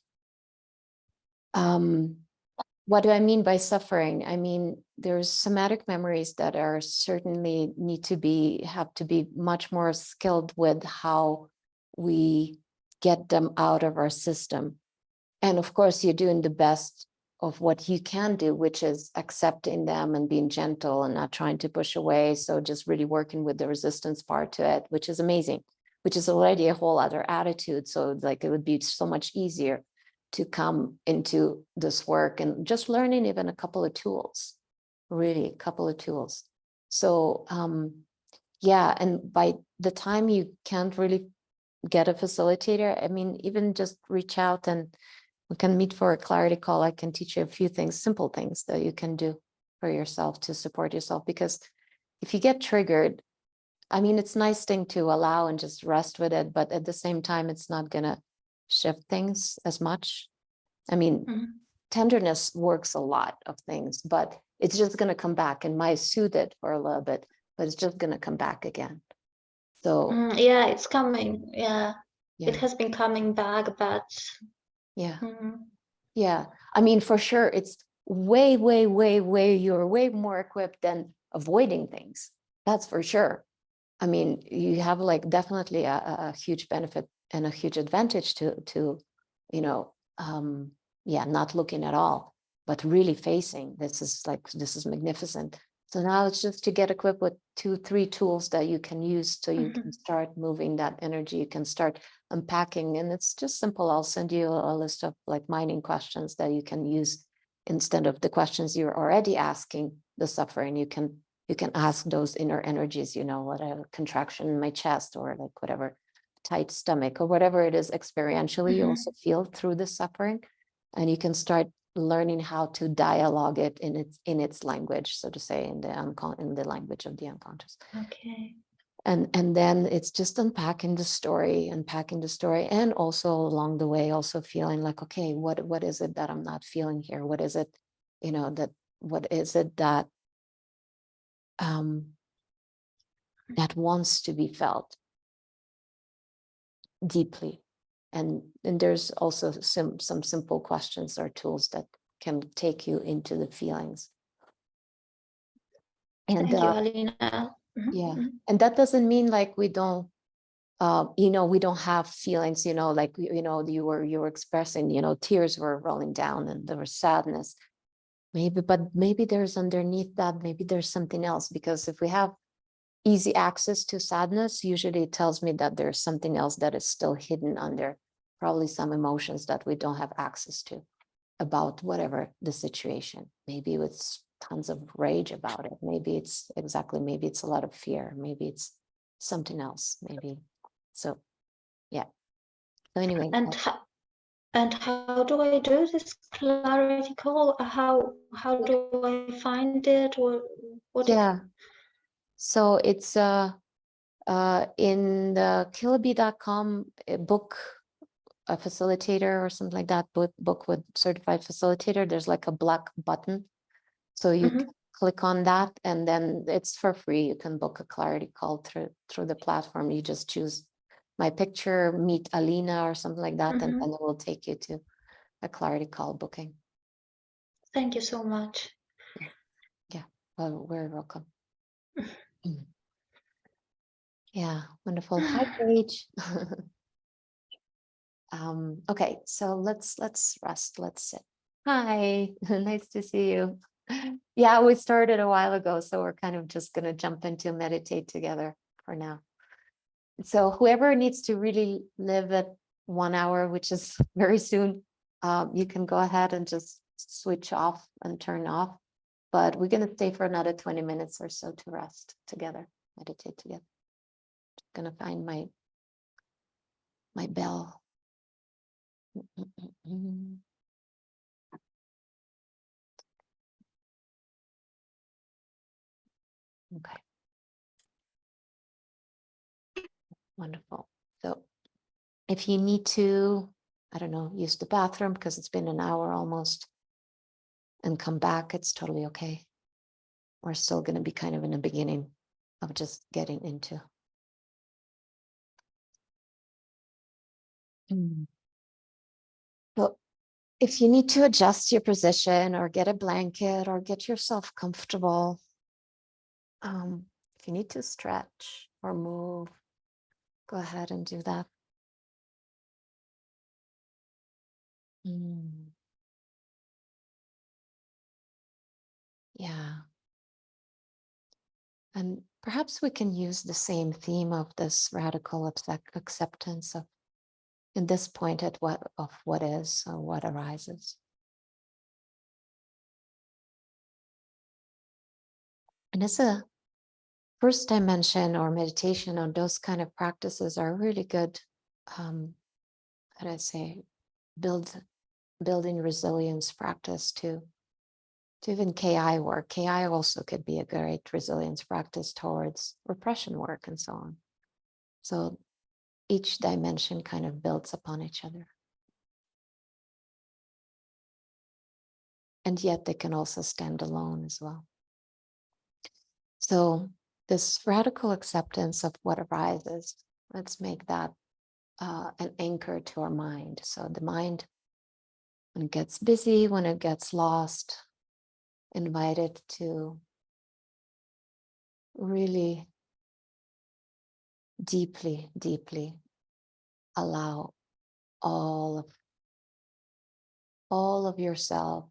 What do I mean by suffering? I mean, there's somatic memories that are certainly have to be much more skilled with how we get them out of our system. And of course, you're doing the best of what you can do, which is accepting them and being gentle and not trying to push away. So just really working with the resistance part to it, which is amazing, which is already a whole other attitude. So like it would be so much easier to come into this work and just learning even a couple of tools, really a couple of tools. So yeah, and by the time you can't really get a facilitator, I mean, even just reach out and we can meet for a clarity call. I can teach you a few things, simple things that you can do for yourself to support yourself. Because if you get triggered, I mean, it's a nice thing to allow and just rest with it, but at the same time, it's not gonna shift things as much. I mean, tenderness works a lot of things, but it's just gonna come back and might soothe it for a little bit, but it's just gonna come back again. So Yeah, it's coming. Yeah, it yeah, has been coming back, but yeah. mm, Yeah, I mean, for sure, it's way, way, way, way, you're way more equipped than avoiding things. That's for sure. I mean, you have like definitely a huge benefit and a huge advantage to, you know, yeah, not looking at all, but really facing. This is magnificent. So now it's just to get equipped with 2-3 tools that you can use so you can start moving that energy. You can start unpacking, and it's just simple. I'll send you a list of like mining questions that you can use instead of the questions you're already asking the suffering. You can ask those inner energies, you know, what a contraction in my chest or like whatever, tight stomach or whatever it is experientially you also feel through the suffering. And you can start learning how to dialogue it in its language, so to say, in the language of the unconscious. okay. And then it's just unpacking the story, and also along the way, also feeling like, okay, what is it that I'm not feeling here? What is it, you know, what is it that that wants to be felt deeply? And there's also some simple questions or tools that can take you into the feelings. And Thank you, Alina. yeah, and that doesn't mean like we don't you know, we don't have feelings, you know, like, you know, you were expressing, you know, tears were rolling down and there was sadness, maybe, but maybe there's underneath that, maybe there's something else. Because if we have easy access to sadness, usually it tells me that there's something else that is still hidden under, probably some emotions that we don't have access to about whatever the situation. Maybe it's tons of rage about it. Maybe it's a lot of fear. Maybe it's something else, maybe. So, yeah. So anyway, And how do I do this clarity call? How do I find it? Or what? yeah. So it's in the Killaby.com book a facilitator or something like that, book with certified facilitator, there's like a black button. So you can click on that and then it's for free. You can book a clarity call through the platform. You just choose my picture, meet Alina or something like that, and then it will take you to a clarity call booking. Thank you so much. Yeah, well, we're welcome. Yeah, wonderful. Hi, Paige. Okay, so let's rest. Let's sit. Hi, nice to see you. Yeah, we started a while ago, so we're kind of just gonna jump into meditate together for now. So whoever needs to really live at 1 hour, which is very soon, you can go ahead and just switch off and turn off. But we're gonna stay for another 20 minutes or so to rest together, meditate together. Gonna find my bell. Okay. Wonderful. So if you need to I don't know, use the bathroom because it's been an hour almost, and come back, it's totally okay. We're still going to be kind of in the beginning of just getting into. But if you need to adjust your position or get a blanket or get yourself comfortable, if you need to stretch or move, go ahead and do that. Yeah. And perhaps we can use the same theme of this radical acceptance of, in this point, at what is or what arises. And as a first dimension or meditation on those kind of practices are really good, how do I say, building resilience practice to even KI work. KI also could be a great resilience practice towards repression work and so on. So each dimension kind of builds upon each other. And yet they can also stand alone as well. So this radical acceptance of what arises, let's make that an anchor to our mind. So the mind, when it gets busy, when it gets lost, invited to really deeply, deeply allow all of yourself,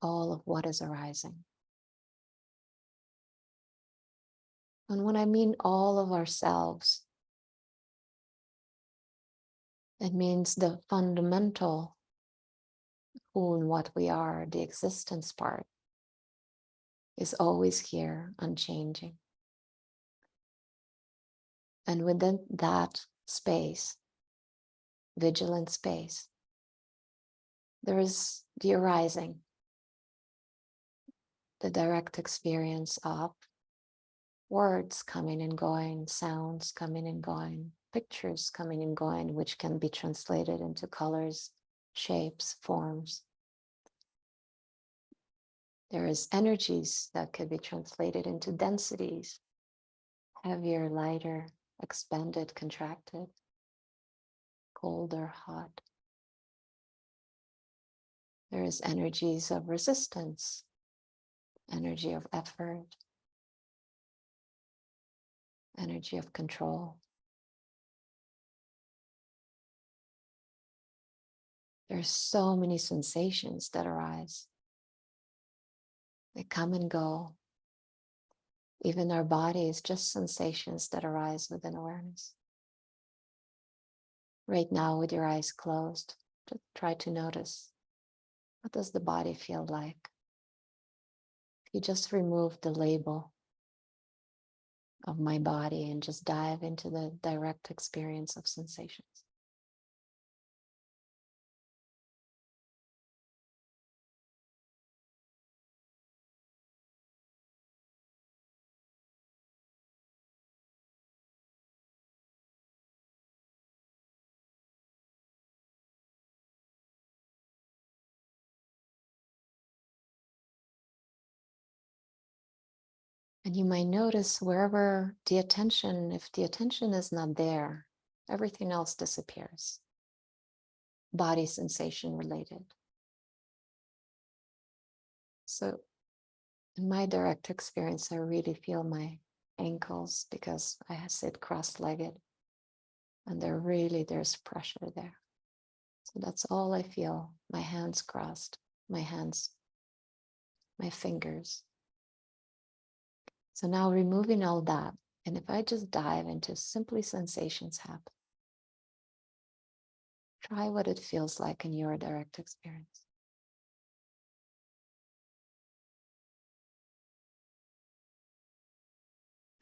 all of what is arising. And when I mean all of ourselves, it means the fundamental who and what we are, the existence part, is always here, unchanging. And within that space, vigilant space, there is the arising, the direct experience of words coming and going, sounds coming and going, pictures coming and going, which can be translated into colors, shapes, forms. There is energies that could be translated into densities, heavier, lighter, expanded, contracted, cold or hot. There is energies of resistance, energy of effort, energy of control. There's so many sensations that arise. They come and go. Even our body is just sensations that arise within awareness. Right now, with your eyes closed, just try to notice, what does the body feel like? If you just remove the label of my body and just dive into the direct experience of sensations. And you might notice wherever the attention, if the attention is not there, everything else disappears. Body sensation related. So in my direct experience, I really feel my ankles because I sit cross-legged and there's pressure there. So that's all I feel. My hands crossed, my fingers. So now removing all that, and if I just dive into simply sensations happen, try what it feels like in your direct experience.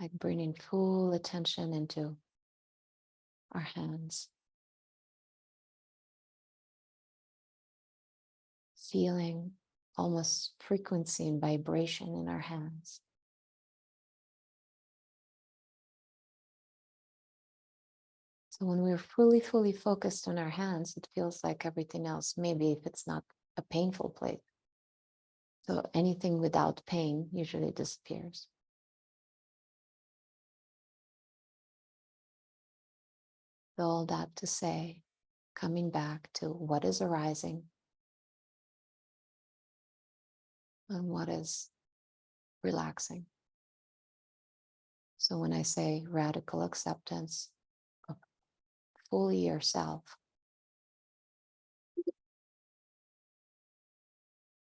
Like bringing full attention into our hands. Feeling almost frequency and vibration in our hands. So when we're fully focused on our hands, it feels like everything else, maybe if it's not a painful place. So anything without pain usually disappears. All that to say, coming back to what is arising and what is relaxing. So when I say radical acceptance of fully yourself,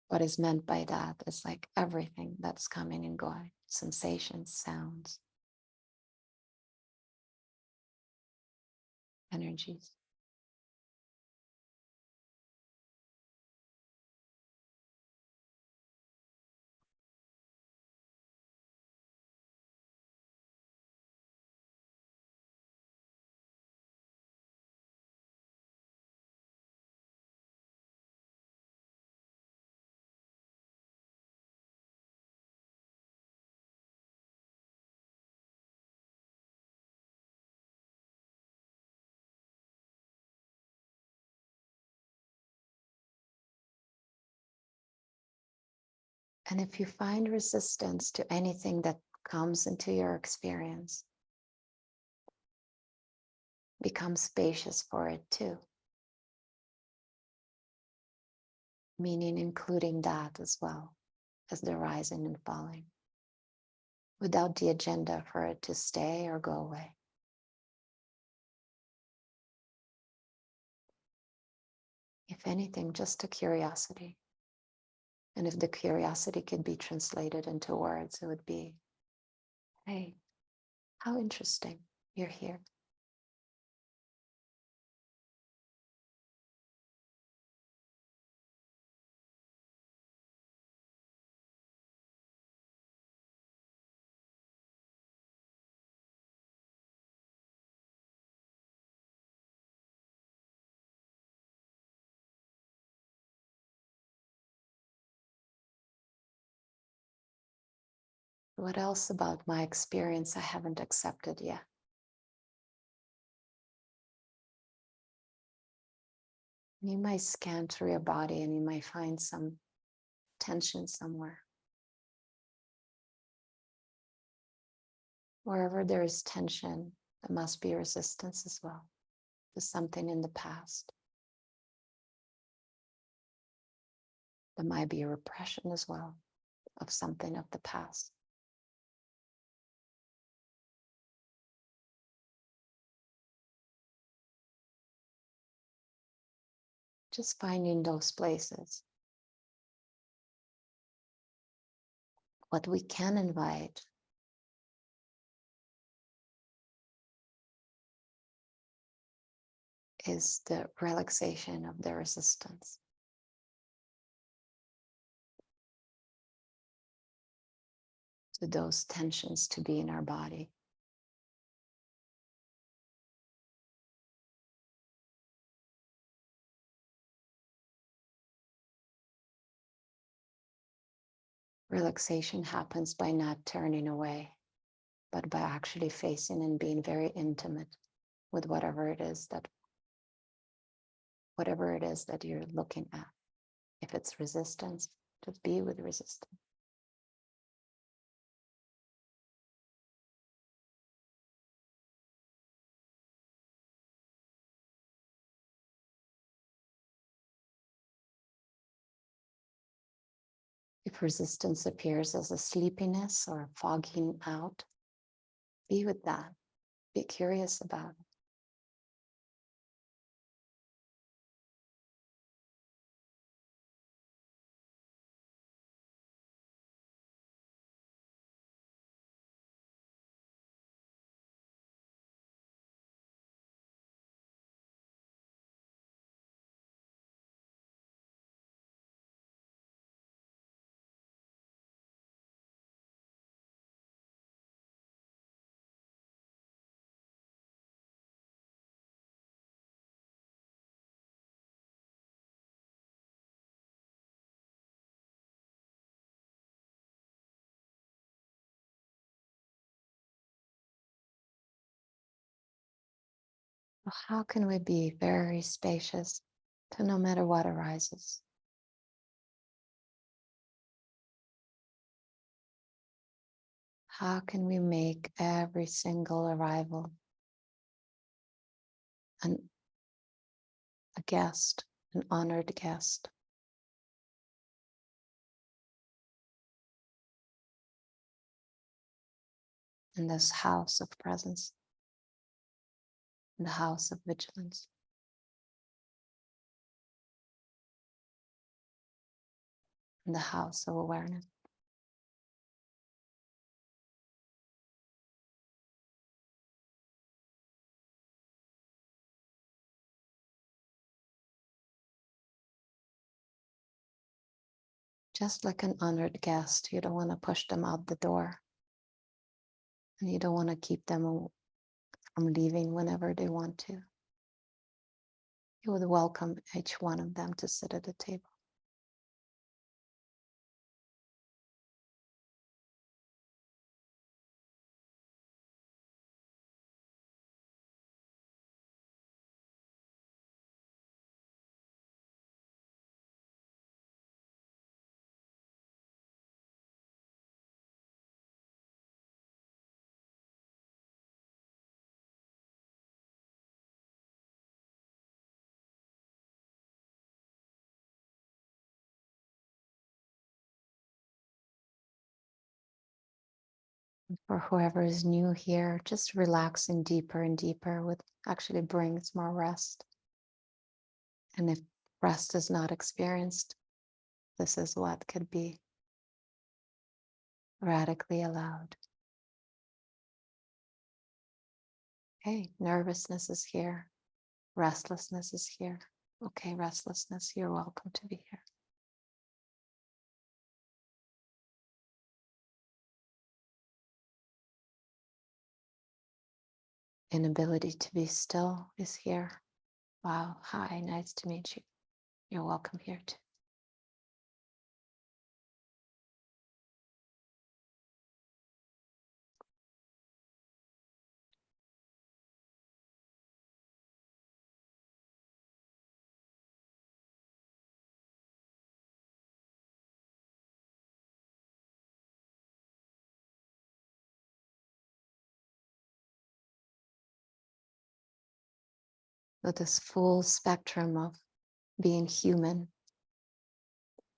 what is meant by that is like everything that's coming and going, sensations, sounds, energies. And if you find resistance to anything that comes into your experience, become spacious for it too. Meaning including that as well as the rising and falling, without the agenda for it to stay or go away. If anything, just a curiosity. And if the curiosity could be translated into words, it would be, hey, how interesting, you're here. What else about my experience I haven't accepted yet? You might scan through your body and you might find some tension somewhere. Wherever there is tension, there must be resistance as well to something in the past. There might be a repression as well of something of the past. Just finding those places. What we can invite is the relaxation of the resistance. To those tensions to be in our body. Relaxation happens by not turning away, but by actually facing and being very intimate with whatever it is that you're looking at. If it's resistance, just be with resistance. If resistance appears as a sleepiness or fogging out, be with that. Be curious about it. So how can we be very spacious to no matter what arises? How can we make every single arrival a guest, an honored guest? In this house of presence, in the house of vigilance. In the house of awareness. Just like an honored guest, you don't want to push them out the door. And you don't want to keep them from leaving whenever they want to. You would welcome each one of them to sit at the table. For whoever is new here, just relaxing deeper and deeper would actually brings more rest. And if rest is not experienced, this is what could be radically allowed. Okay, nervousness is here. Restlessness is here. Okay, restlessness, you're welcome to be here. Inability to be still is here. Wow, hi, nice to meet you. You're welcome here too. With this full spectrum of being human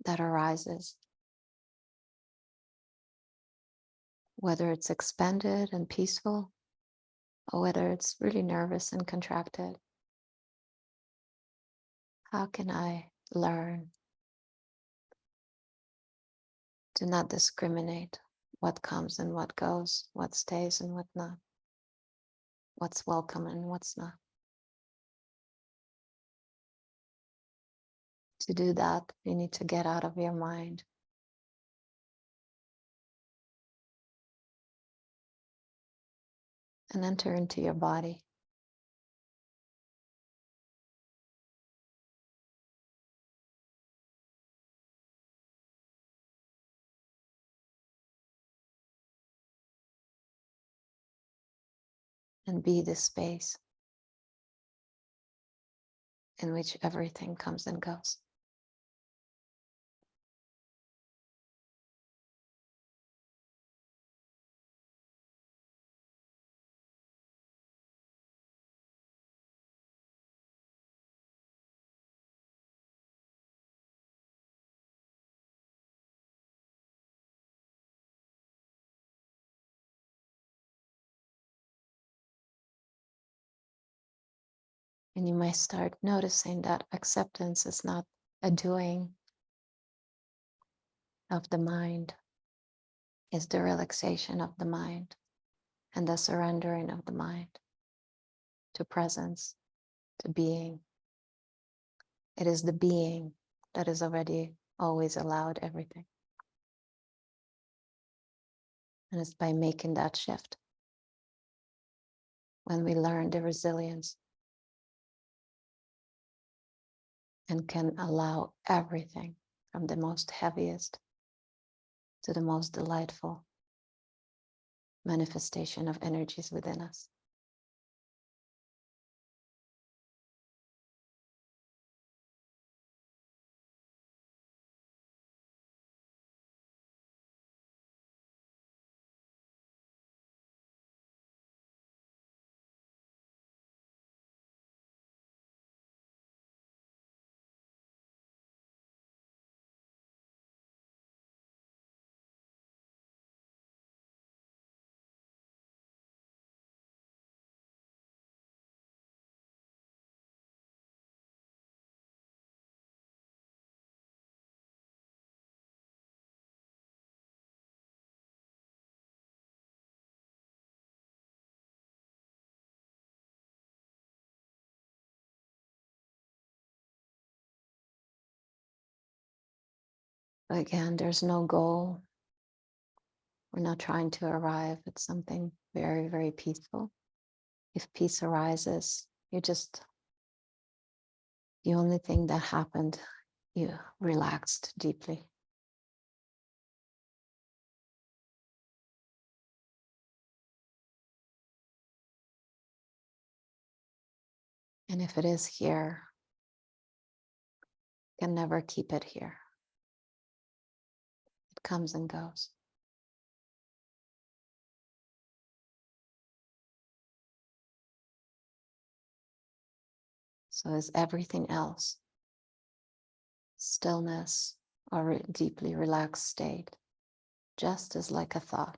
that arises, whether it's expanded and peaceful, or whether it's really nervous and contracted. How can I learn to not discriminate what comes and what goes, what stays and what not, what's welcome and what's not? To do that, you need to get out of your mind. And enter into your body. And be the space in which everything comes and goes. And you might start noticing that acceptance is not a doing of the mind, it's the relaxation of the mind and the surrendering of the mind to presence, to being. It is the being that is already always allowed everything. And it's by making that shift when we learn the resilience and can allow everything from the most heaviest to the most delightful manifestation of energies within us. Again, there's no goal. We're not trying to arrive at something very, very peaceful. If peace arises, you just, the only thing that happened, you relaxed deeply. And if it is here, you can never keep it here. It comes and goes. So is everything else stillness or a deeply relaxed state, just as like a thought.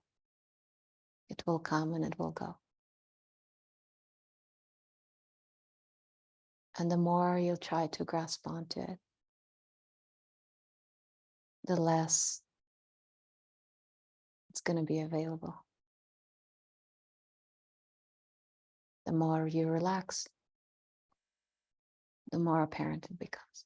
It will come and it will go. And the more you try to grasp onto it, the less it's going to be available. The more you relax, the more apparent it becomes.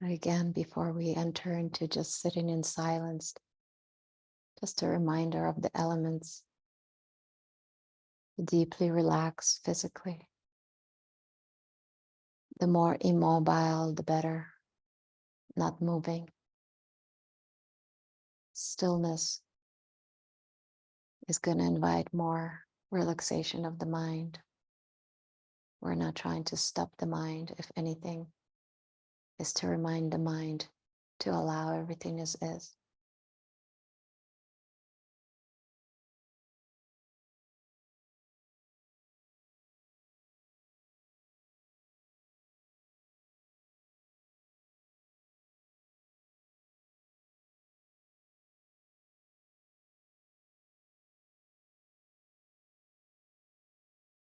Again, before we enter into just sitting in silence, just a reminder of the elements. Deeply relax physically. The more immobile, the better. Not moving. Stillness is going to invite more relaxation of the mind. We're not trying to stop the mind. If anything, is to remind the mind to allow everything as is.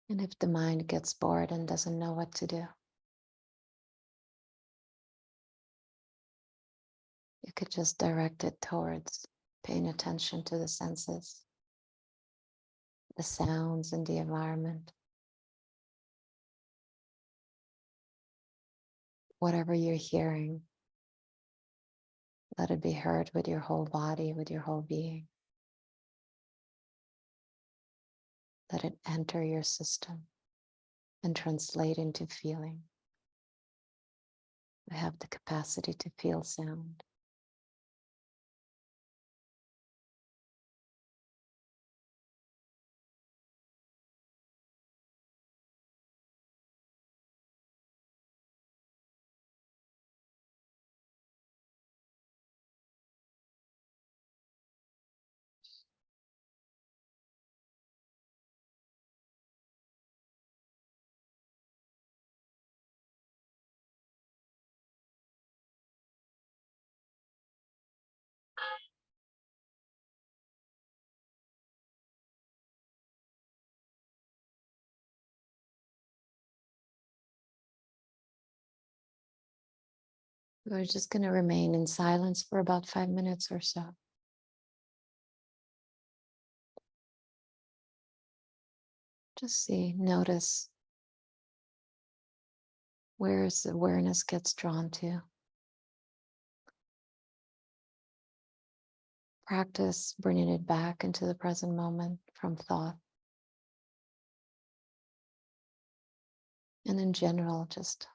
And if the mind gets bored and doesn't know what to do, you could just direct it towards paying attention to the senses, the sounds in the environment. Whatever you're hearing, let it be heard with your whole body, with your whole being. Let it enter your system and translate into feeling. We have the capacity to feel sound. We're just going to remain in silence for about 5 minutes or so. Just see, notice where his awareness gets drawn to. Practice bringing it back into the present moment from thought. And in general, just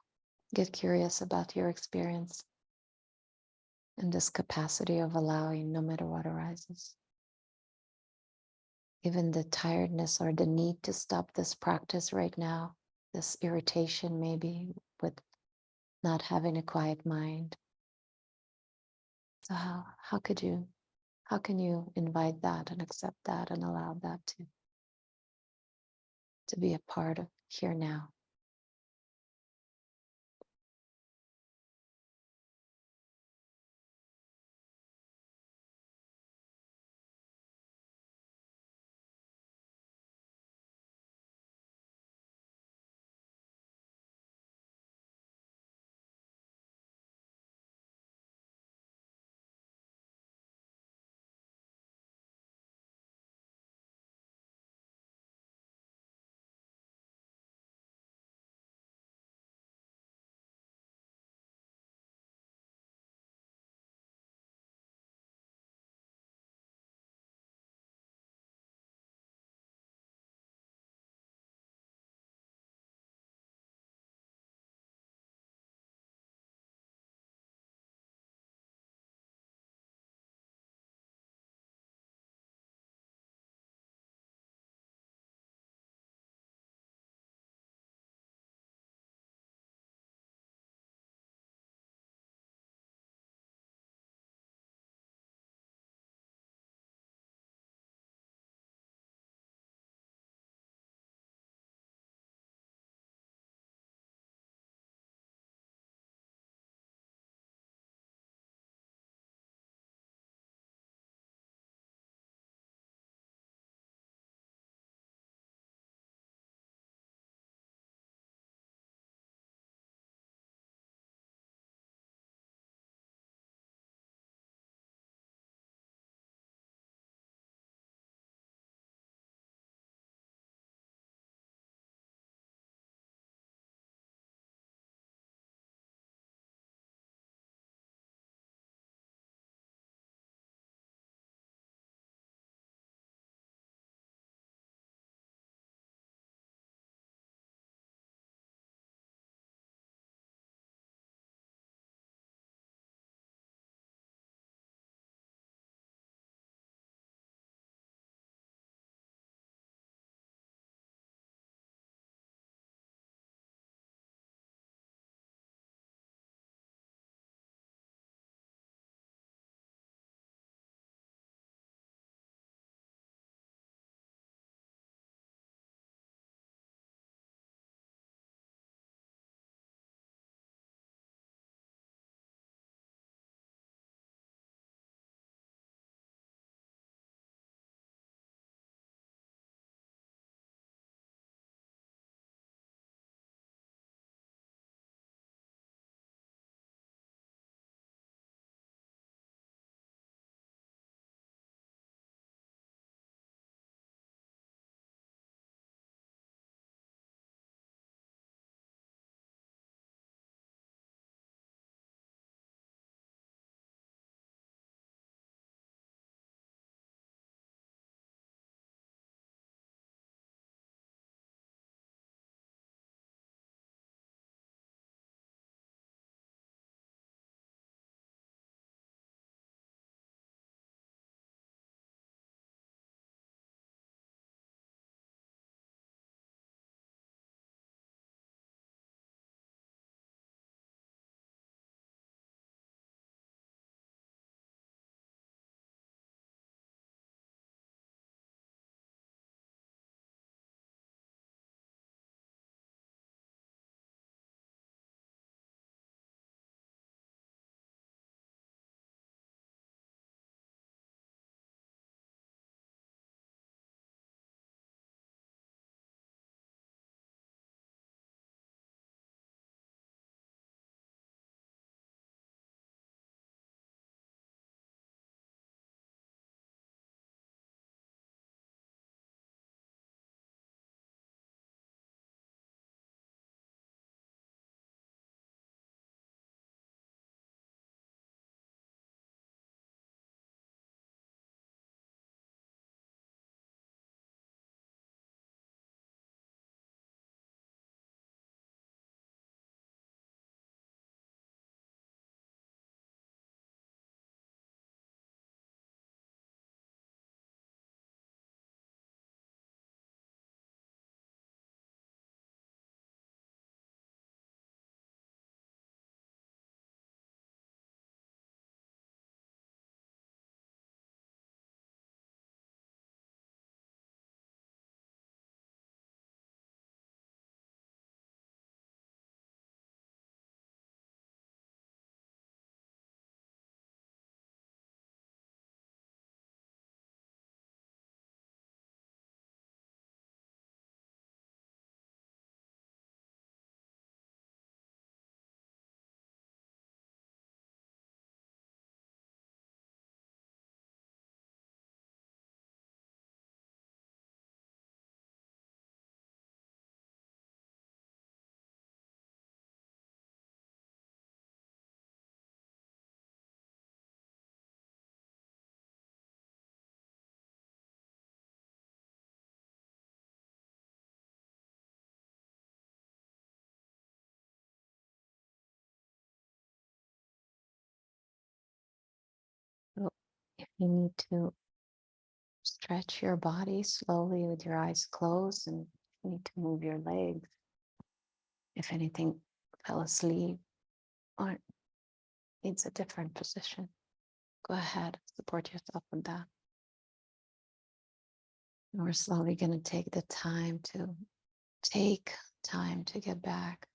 get curious about your experience and this capacity of allowing no matter what arises. Even the tiredness or the need to stop this practice right now, this irritation maybe with not having a quiet mind. So how can you invite that and accept that and allow that to be a part of here now? You need to stretch your body slowly with your eyes closed, and you need to move your legs. If anything fell asleep or needs a different position, go ahead, support yourself with that. And we're slowly going to take time to get back.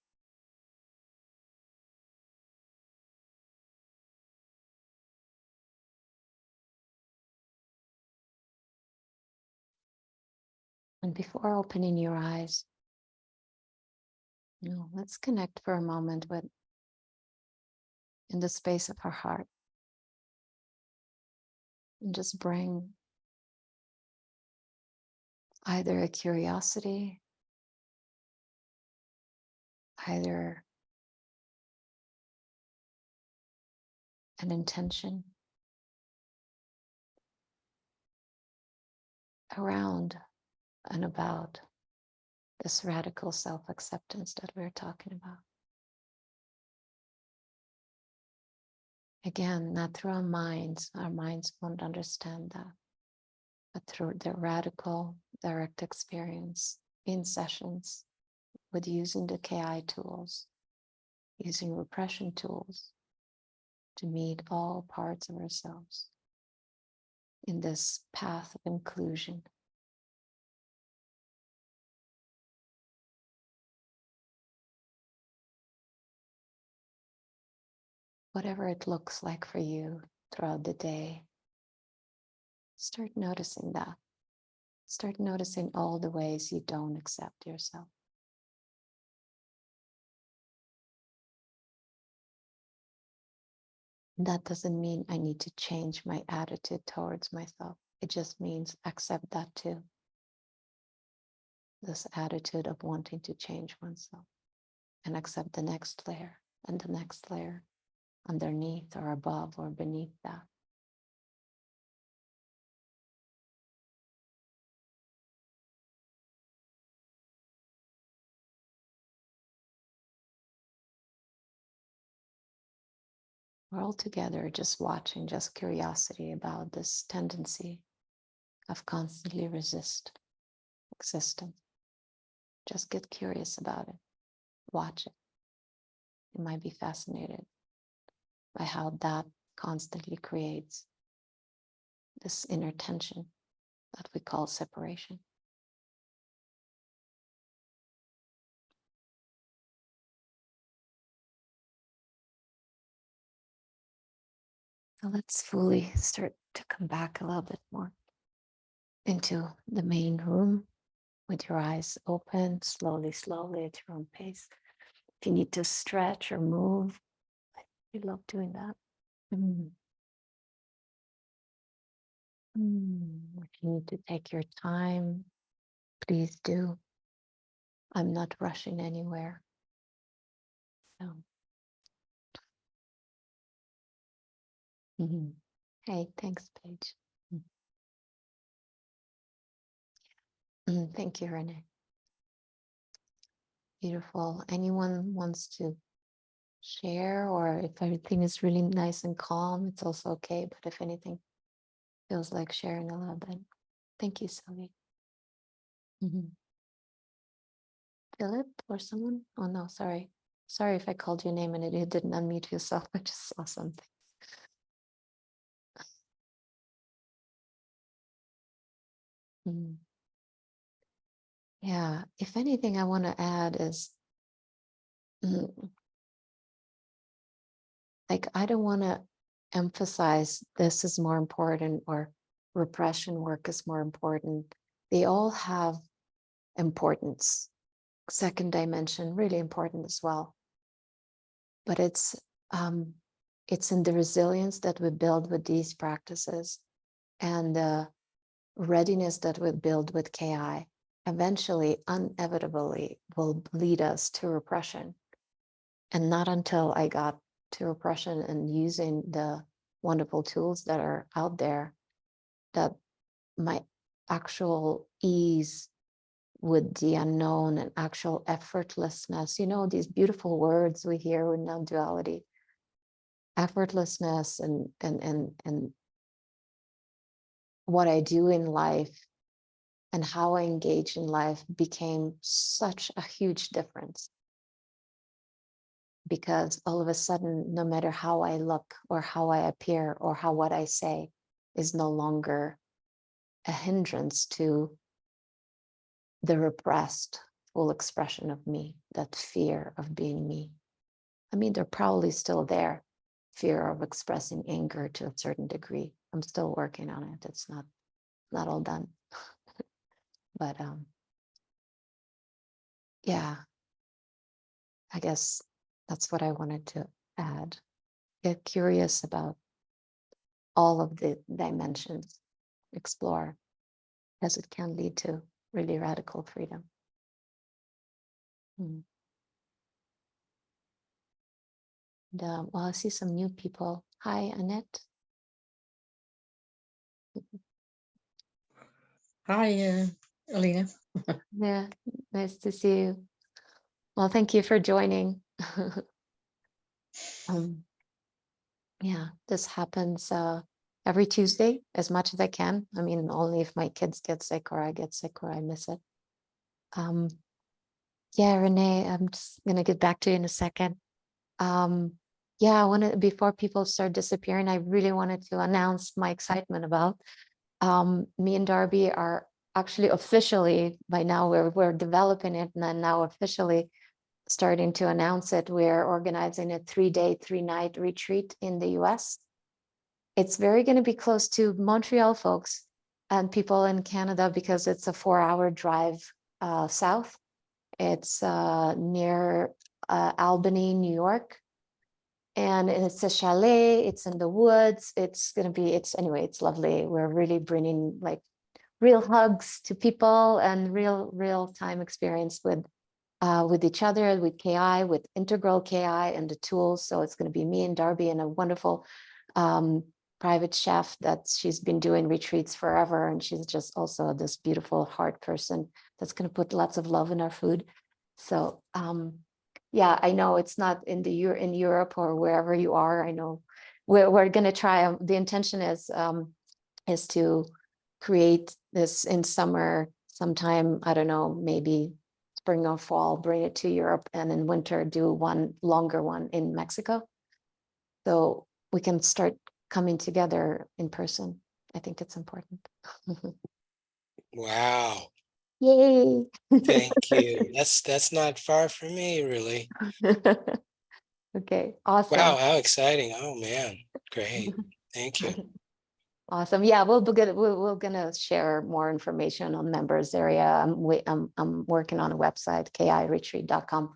And before opening your eyes, let's connect for a moment with in the space of our heart. And just bring either a curiosity, either an intention around and about this radical self-acceptance that we're talking about. Again, not through our minds won't understand that, but through the radical direct experience in sessions with using the KI tools, using repression tools to meet all parts of ourselves in this path of inclusion. Whatever it looks like for you throughout the day, start noticing that. Start noticing all the ways you don't accept yourself. That doesn't mean I need to change my attitude towards myself. It just means accept that too. This attitude of wanting to change oneself, and accept the next layer and the next layer underneath or above or beneath that. We're all together just watching, just curiosity about this tendency of constantly resist existence. Just get curious about it. Watch it. You might be fascinated by how that constantly creates this inner tension that we call separation. So let's fully start to come back a little bit more into the main room with your eyes open, slowly at your own pace. If you need to stretch or move, I love doing that. If you need to take your time, please do. I'm not rushing anywhere. So. Hey, thanks, Paige. Thank you, Renee. Beautiful. Anyone wants to share, or if everything is really nice and calm, it's also okay. But if anything feels like sharing a little bit, thank you, Sylvie. Philip or someone? Oh no, sorry. Sorry if I called your name and you didn't unmute yourself. I just saw something. Yeah, if anything, I want to add is like, I don't want to emphasize this is more important or repression work is more important. They all have importance. Second dimension, really important as well. But it's in the resilience that we build with these practices and the readiness that we build with KI eventually, inevitably will lead us to repression. And not until I got to repression and using the wonderful tools that are out there that my actual ease with the unknown and actual effortlessness, these beautiful words we hear with non-duality, effortlessness and what I do in life and how I engage in life became such a huge difference. Because all of a sudden, no matter how I look or how I appear or how what I say is no longer a hindrance to the repressed full expression of me, that fear of being me. I mean, they're probably still there, fear of expressing anger to a certain degree. I'm still working on it. It's not all done. But yeah, I guess that's what I wanted to add. Get curious about all of the dimensions, explore, as it can lead to really radical freedom. Mm. And, well, I see some new people. Hi, Annette. Hi, Alina. Yeah, nice to see you. Well, thank you for joining. Yeah, this happens every Tuesday as much as I can. I mean, only if my kids get sick or I get sick or I miss it. Yeah, Renee, I'm just gonna get back to you in a second. Yeah, I wanted, before people start disappearing, I really wanted to announce my excitement about me and Darby are actually officially, by now we're developing it, and then now officially starting to announce it. We're organizing a 3-day, 3-night retreat in the US. It's very going to be close to Montreal, folks, and people in Canada, because it's a 4-hour drive south. It's near Albany, New York. And it's a chalet, it's in the woods. It's going to be, anyway, it's lovely. We're really bringing like real hugs to people and real time experience with each other, with KI, with Integral KI and the tools. So it's going to be me and Darby and a wonderful private chef that she's been doing retreats forever. And she's just also this beautiful heart person that's going to put lots of love in our food. So yeah, I know it's not in in Europe or wherever you are. I know we're going to try. The intention is to create this in summer sometime. I don't know, maybe spring or fall. Bring it to Europe, and in winter do one longer one in Mexico. So we can start coming together in person. I think it's important. Wow. Yay! Thank you. That's not far from me, really. Okay, awesome. Wow, how exciting. Oh man, great. Thank you. Awesome. Yeah, we're gonna share more information on members area. I'm working on a website, kiretreat.com.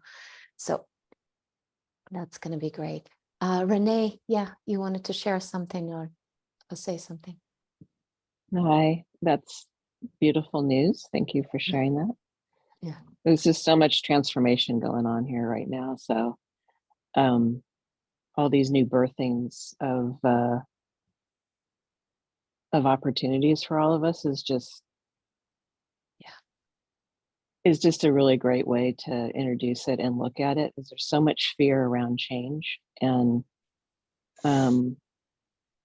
So that's gonna be great. Renee, yeah, you wanted to share something or say something. Hi, that's beautiful news. Thank you for sharing that. Yeah. There's just so much transformation going on here right now. So all these new birthings of opportunities for all of us is just a really great way to introduce it and look at it, because there's so much fear around change, and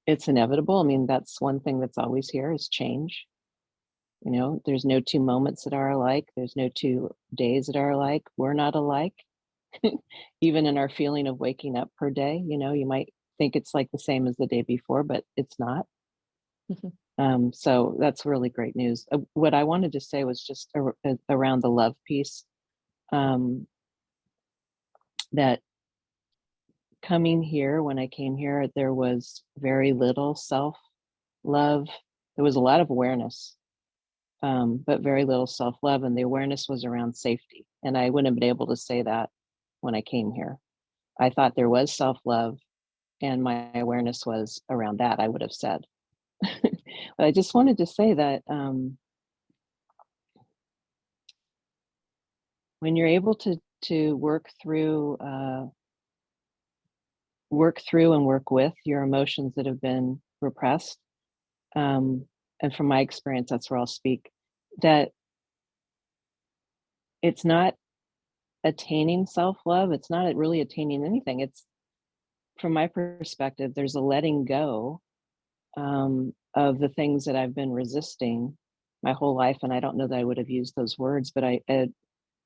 it's inevitable. I mean, that's one thing that's always here is change. You know, there's no two moments that are alike. There's no 2 days that are alike. We're not alike. Even in our feeling of waking up per day, you know, you might think it's like the same as the day before, but it's not. So that's really great news. What I wanted to say was just around the love piece, that coming here, when I came here, there was very little self-love. There was a lot of awareness, but very little self-love, and the awareness was around safety. And I wouldn't have been able to say that when I came here. I thought there was self-love, and my awareness was around that, I would have said. But I just wanted to say that when you're able to work through and work with your emotions that have been repressed, and from my experience, that's where I'll speak, that it's not attaining self-love. It's not really attaining anything. It's, from my perspective, there's a letting go of the things that I've been resisting my whole life. And I don't know that I would have used those words, but the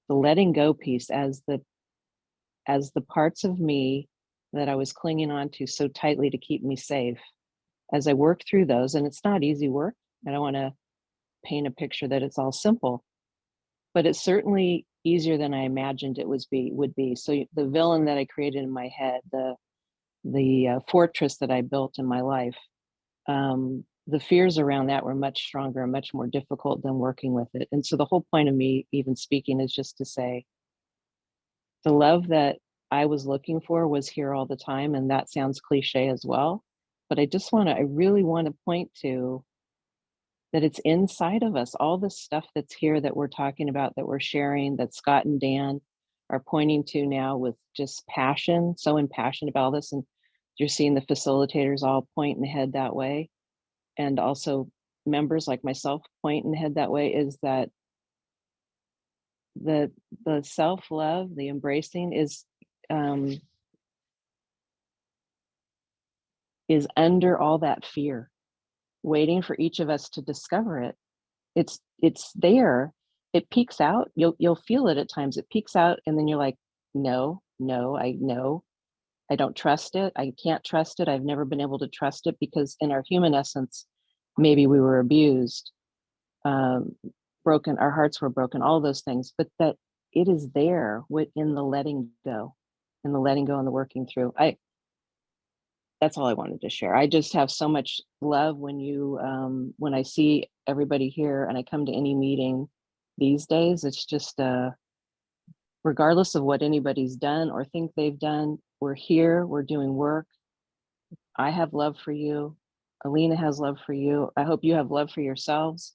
letting go piece as the parts of me that I was clinging on to so tightly to keep me safe, as I work through those, and it's not easy work. I don't want to paint a picture that it's all simple, but it's certainly easier than I imagined it would be. So the villain that I created in my head, the fortress that I built in my life, the fears around that were much stronger and much more difficult than working with it. And so the whole point of me even speaking is just to say, the love that I was looking for was here all the time. And that sounds cliche as well. But I really want to point to that it's inside of us. All the stuff that's here that we're talking about, that we're sharing, that Scott and Dan are pointing to now with just passion, so impassioned about this. And you're seeing the facilitators all pointing ahead that way. And also members like myself pointing ahead that way, is that the self-love, the embracing is under all that fear, waiting for each of us to discover it. It's there. It peeks out. You'll feel it at times. It peeks out, and then you're like, no, I know. I don't trust it. I can't trust it. I've never been able to trust it because in our human essence, maybe we were abused, broken, our hearts were broken, all those things, but that it is there in the letting go, and the working through. That's all I wanted to share. I just have so much love when I see everybody here and I come to any meeting these days. It's just, regardless of what anybody's done or think they've done, we're here, we're doing work. I have love for you. Alina has love for you. I hope you have love for yourselves.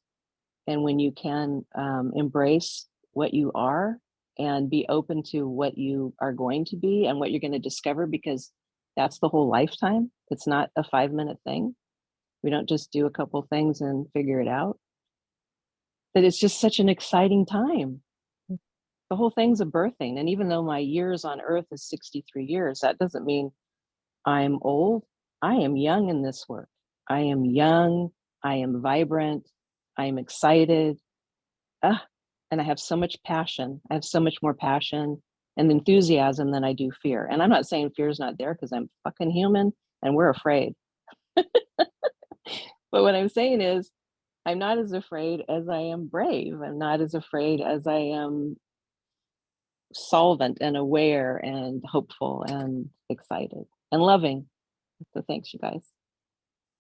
And when you can embrace what you are and be open to what you are going to be and what you're going to discover, because that's the whole lifetime. It's not a 5-minute thing. We don't just do a couple things and figure it out. That it's just such an exciting time. The whole thing's a birthing. And even though my years on earth is 63 years, that doesn't mean I'm old. I am young in this work. I am young. I am vibrant. I am excited. And I have so much passion. I have so much more passion and enthusiasm than I do fear. And I'm not saying fear is not there, because I'm fucking human and we're afraid. But what I'm saying is, I'm not as afraid as I am brave. I'm not as afraid as I am solvent and aware and hopeful and excited and loving. So thanks, you guys.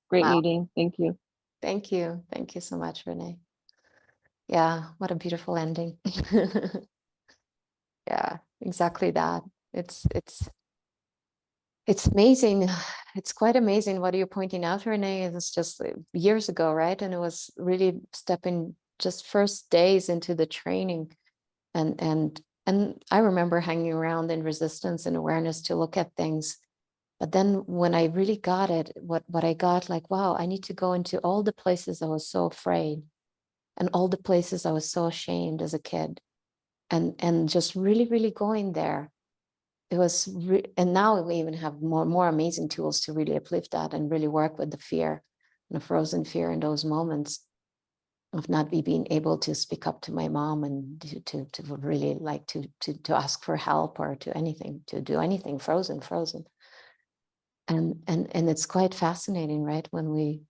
Great Wow. meeting. Thank you. Thank you. Thank you so much, Renee. Yeah, what a beautiful ending. Yeah, exactly that. It's amazing. It's quite amazing what you're pointing out, Renee. It's just years ago, right? And it was really stepping just first days into the training. And I remember hanging around in resistance and awareness to look at things. But then when I really got it, what I got, like, wow, I need to go into all the places I was so afraid and all the places I was so ashamed as a kid, and just really going there. It was, and now we even have more amazing tools to really uplift that and really work with the fear and the frozen fear in those moments of not being able to speak up to my mom and to really like to ask for help or to anything, to do anything, frozen. And it's quite fascinating, right? When we,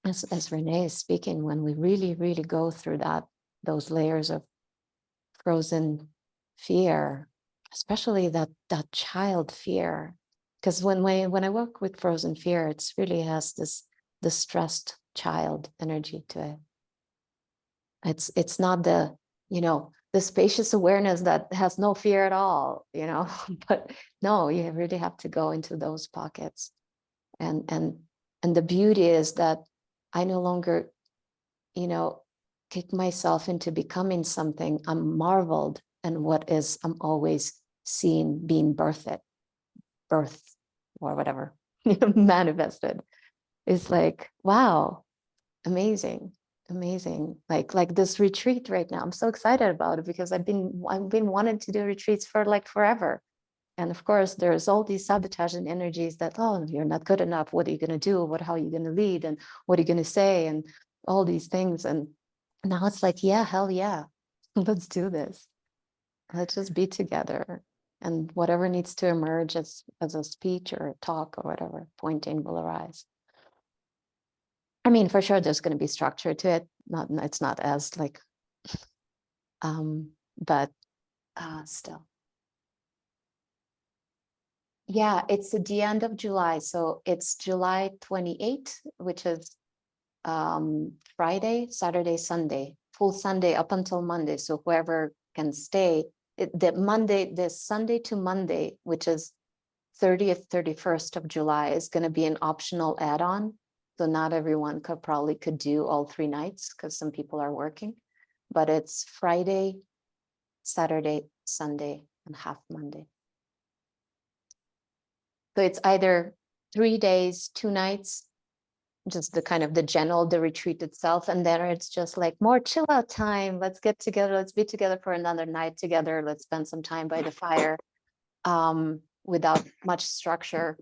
as Renee is speaking, when we really go through those layers of frozen fear, especially that child fear, because when I work with frozen fear, it's really has this distressed child energy to it. It's not the the spacious awareness that has no fear at all, but no, you really have to go into those pockets. And the beauty is that I no longer kick myself into becoming something. I'm marveled, and I'm always seeing being birthed or whatever manifested. It's like, wow, amazing. Like this retreat right now, I'm so excited about it because I've been wanting to do retreats for like forever. And of course, there's all these sabotaging energies that, oh, you're not good enough. What are you going to do? How are you going to lead? And what are you going to say? And all these things. And now it's like, yeah, hell yeah, let's do this. Let's just be together. And whatever needs to emerge as a speech or a talk or whatever, pointing will arise. I mean, for sure, there's going to be structure to it. It's not as like, but still. Yeah, it's at the end of July. So it's July 28th, which is Friday, Saturday, Sunday, full Sunday up until Monday. So whoever can stay, the Sunday to Monday, which is 30th, 31st of July, is going to be an optional add-on. So not everyone could do all 3 nights because some people are working, but it's Friday, Saturday, Sunday, and half Monday. So it's either 3 days, 2 nights, just the retreat itself. And then it's just like more chill out time. Let's get together. Let's be together for another night together. Let's spend some time by the fire without much structure.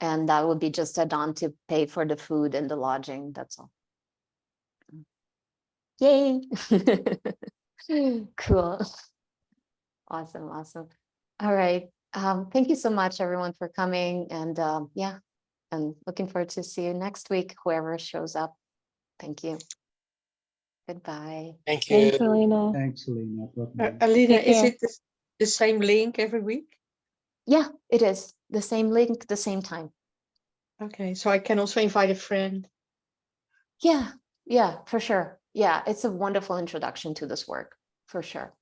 And that would be just add-on to pay for the food and the lodging. That's all. Yay. Cool. Awesome. Awesome. All right. Thank you so much, everyone, for coming. And yeah, and looking forward to see you next week, whoever shows up. Thank you. Goodbye. Thank you. Thanks, Alina. Thanks, Alina. Alina, Take is care. it the same link every week? Yeah, it is the same link, the same time. Okay, so I can also invite a friend. Yeah, yeah, for sure. Yeah, it's a wonderful introduction to this work, for sure.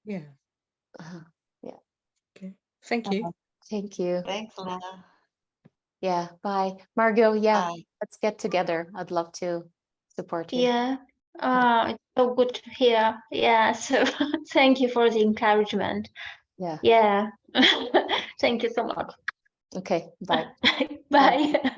Yeah. Uh-huh. Yeah. Okay. Thank you. Thank you. Thanks, Lena. Yeah, bye. Margot, yeah, Bye. let's get together. I'd love to support you. Yeah. It's so good to hear. Yeah. So thank you for the encouragement. Yeah, Yeah. Thank you so much. okay, bye. Bye.